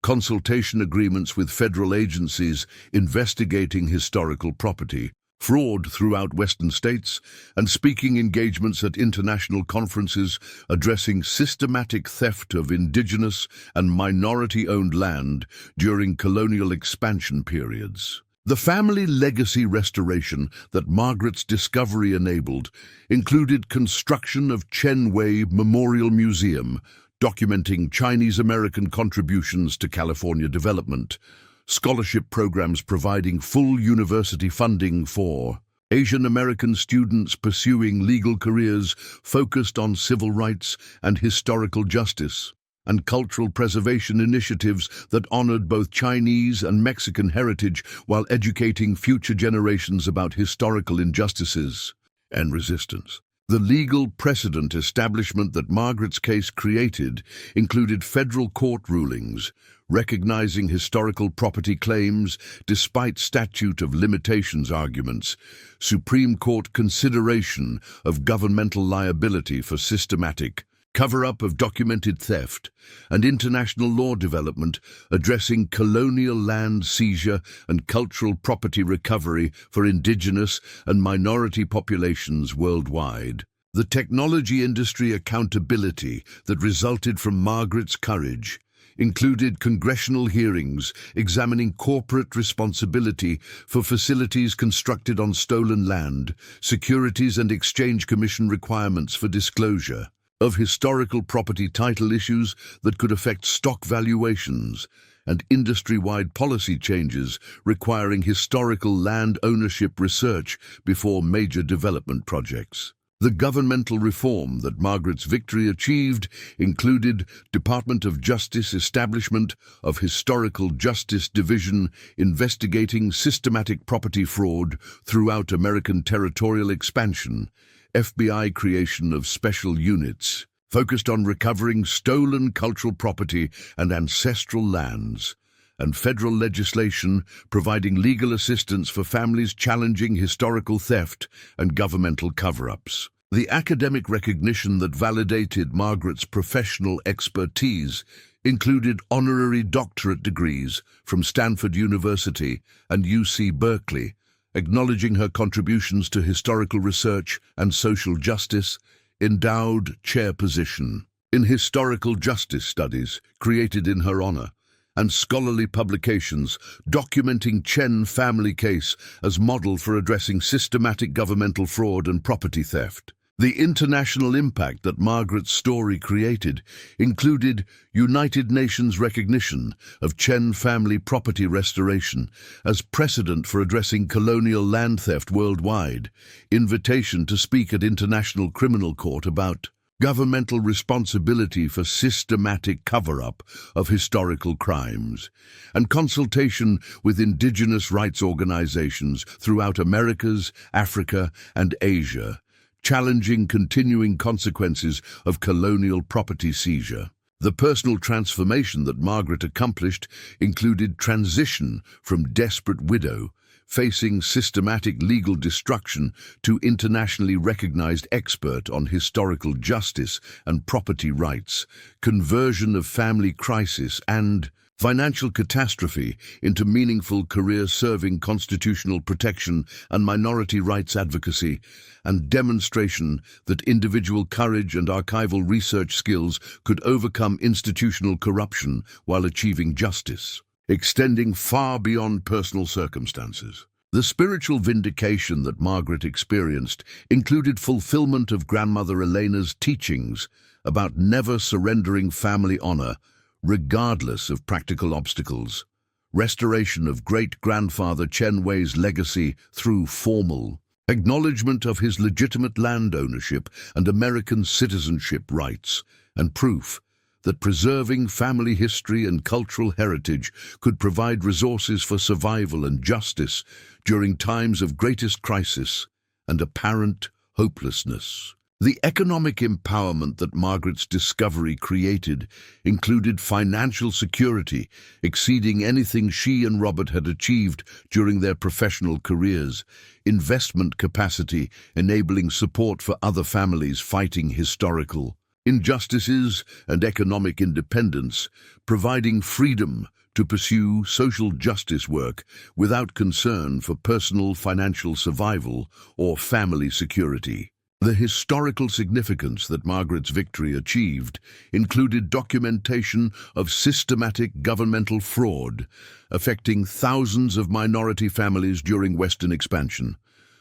consultation agreements with federal agencies investigating historical property, fraud throughout western states, and speaking engagements at international conferences addressing systematic theft of indigenous and minority-owned land during colonial expansion periods. The family legacy restoration that Margaret's discovery enabled included construction of Chen Wei Memorial Museum, documenting Chinese-American contributions to California development, scholarship programs providing full university funding for Asian American students pursuing legal careers focused on civil rights and historical justice, and cultural preservation initiatives that honored both Chinese and Mexican heritage while educating future generations about historical injustices and resistance. The legal precedent establishment that Margaret's case created included federal court rulings recognizing historical property claims despite statute of limitations arguments, Supreme Court consideration of governmental liability for systematic cover-up of documented theft, and international law development addressing colonial land seizure and cultural property recovery for indigenous and minority populations worldwide. The technology industry accountability that resulted from Margaret's courage included congressional hearings examining corporate responsibility for facilities constructed on stolen land, Securities and Exchange Commission requirements for disclosure of historical property title issues that could affect stock valuations, and industry-wide policy changes requiring historical land ownership research before major development projects. The governmental reform that Margaret's victory achieved included Department of Justice establishment of Historical Justice Division investigating systematic property fraud throughout American territorial expansion, FBI creation of special units focused on recovering stolen cultural property and ancestral lands, and federal legislation providing legal assistance for families challenging historical theft and governmental cover-ups. The academic recognition that validated Margaret's professional expertise included honorary doctorate degrees from Stanford University and UC Berkeley, acknowledging her contributions to historical research and social justice, endowed chair position in historical justice studies created in her honor, and scholarly publications documenting Chen family case as model for addressing systematic governmental fraud and property theft. The international impact that Margaret's story created included United Nations recognition of Chen family property restoration as precedent for addressing colonial land theft worldwide, invitation to speak at International Criminal Court about governmental responsibility for systematic cover-up of historical crimes, and consultation with indigenous rights organizations throughout Americas, Africa, and Asia, challenging continuing consequences of colonial property seizure. The personal transformation that Margaret accomplished included transition from desperate widow, facing systematic legal destruction, to internationally recognized expert on historical justice and property rights, conversion of family crisis and financial catastrophe into meaningful career serving constitutional protection and minority rights advocacy, and demonstration that individual courage and archival research skills could overcome institutional corruption while achieving justice, extending far beyond personal circumstances. The spiritual vindication that Margaret experienced included fulfillment of grandmother Elena's teachings about never surrendering family honor, regardless of practical obstacles, restoration of great-grandfather Chen Wei's legacy through formal acknowledgement of his legitimate land ownership and American citizenship rights, and proof that preserving family history and cultural heritage could provide resources for survival and justice during times of greatest crisis and apparent hopelessness. The economic empowerment that Margaret's discovery created included financial security exceeding anything she and Robert had achieved during their professional careers, investment capacity enabling support for other families fighting historical injustices, and economic independence, providing freedom to pursue social justice work without concern for personal financial survival or family security. The historical significance that Margaret's victory achieved included documentation of systematic governmental fraud affecting thousands of minority families during Western expansion,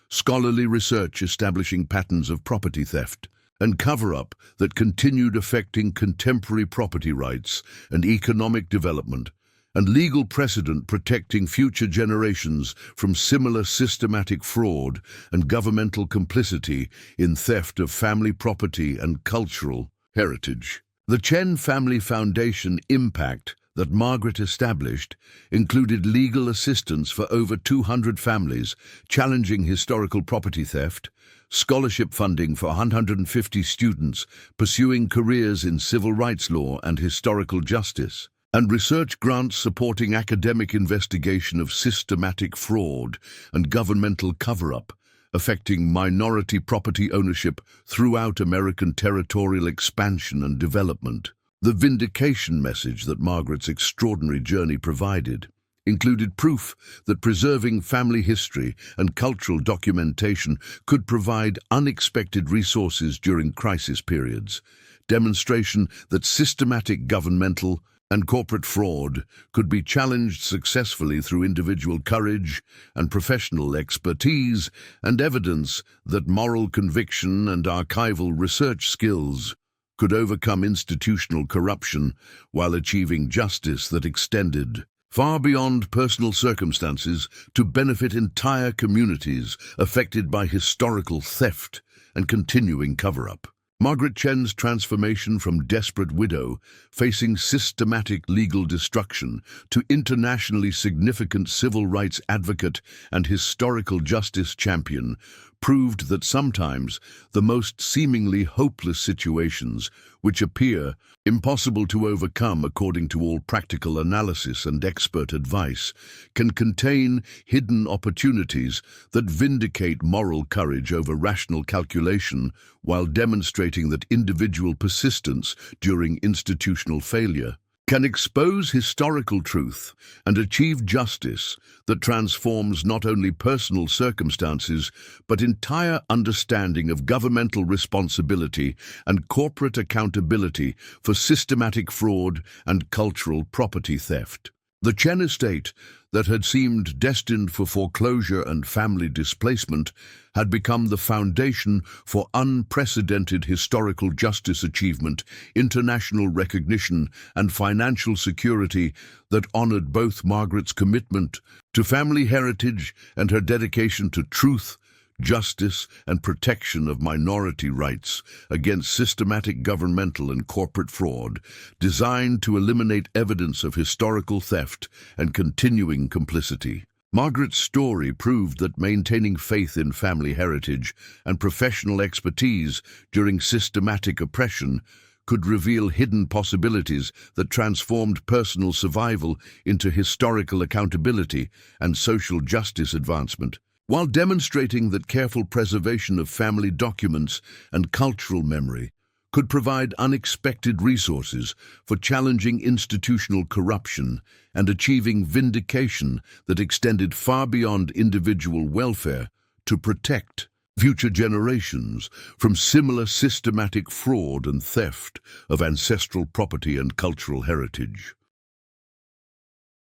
scholarly research establishing patterns of property theft, and cover-up that continued affecting contemporary property rights and economic development, and legal precedent protecting future generations from similar systematic fraud and governmental complicity in theft of family property and cultural heritage. The Chen Family Foundation impact that Margaret established included legal assistance for over 200 families challenging historical property theft, scholarship funding for 150 students pursuing careers in civil rights law and historical justice, and research grants supporting academic investigation of systematic fraud and governmental cover-up affecting minority property ownership throughout American territorial expansion and development. The vindication message that Margaret's extraordinary journey provided included proof that preserving family history and cultural documentation could provide unexpected resources during crisis periods, demonstration that systematic governmental and corporate fraud could be challenged successfully through individual courage and professional expertise, and evidence that moral conviction and archival research skills could overcome institutional corruption while achieving justice that extended far beyond personal circumstances to benefit entire communities affected by historical theft and continuing cover-up. Margaret Chen's transformation from desperate widow facing systematic legal destruction to internationally significant civil rights advocate and historical justice champion proved that sometimes the most seemingly hopeless situations, which appear impossible to overcome according to all practical analysis and expert advice, can contain hidden opportunities that vindicate moral courage over rational calculation while demonstrating that individual persistence during institutional failure can expose historical truth and achieve justice that transforms not only personal circumstances but entire understanding of governmental responsibility and corporate accountability for systematic fraud and cultural property theft. The Chen estate, that had seemed destined for foreclosure and family displacement, had become the foundation for unprecedented historical justice achievement, international recognition, and financial security that honored both Margaret's commitment to family heritage and her dedication to truth, justice, and protection of minority rights against systematic governmental and corporate fraud, designed to eliminate evidence of historical theft and continuing complicity. Margaret's story proved that maintaining faith in family heritage and professional expertise during systematic oppression could reveal hidden possibilities that transformed personal survival into historical accountability and social justice advancement, while demonstrating that careful preservation of family documents and cultural memory could provide unexpected resources for challenging institutional corruption and achieving vindication that extended far beyond individual welfare to protect future generations from similar systematic fraud and theft of ancestral property and cultural heritage.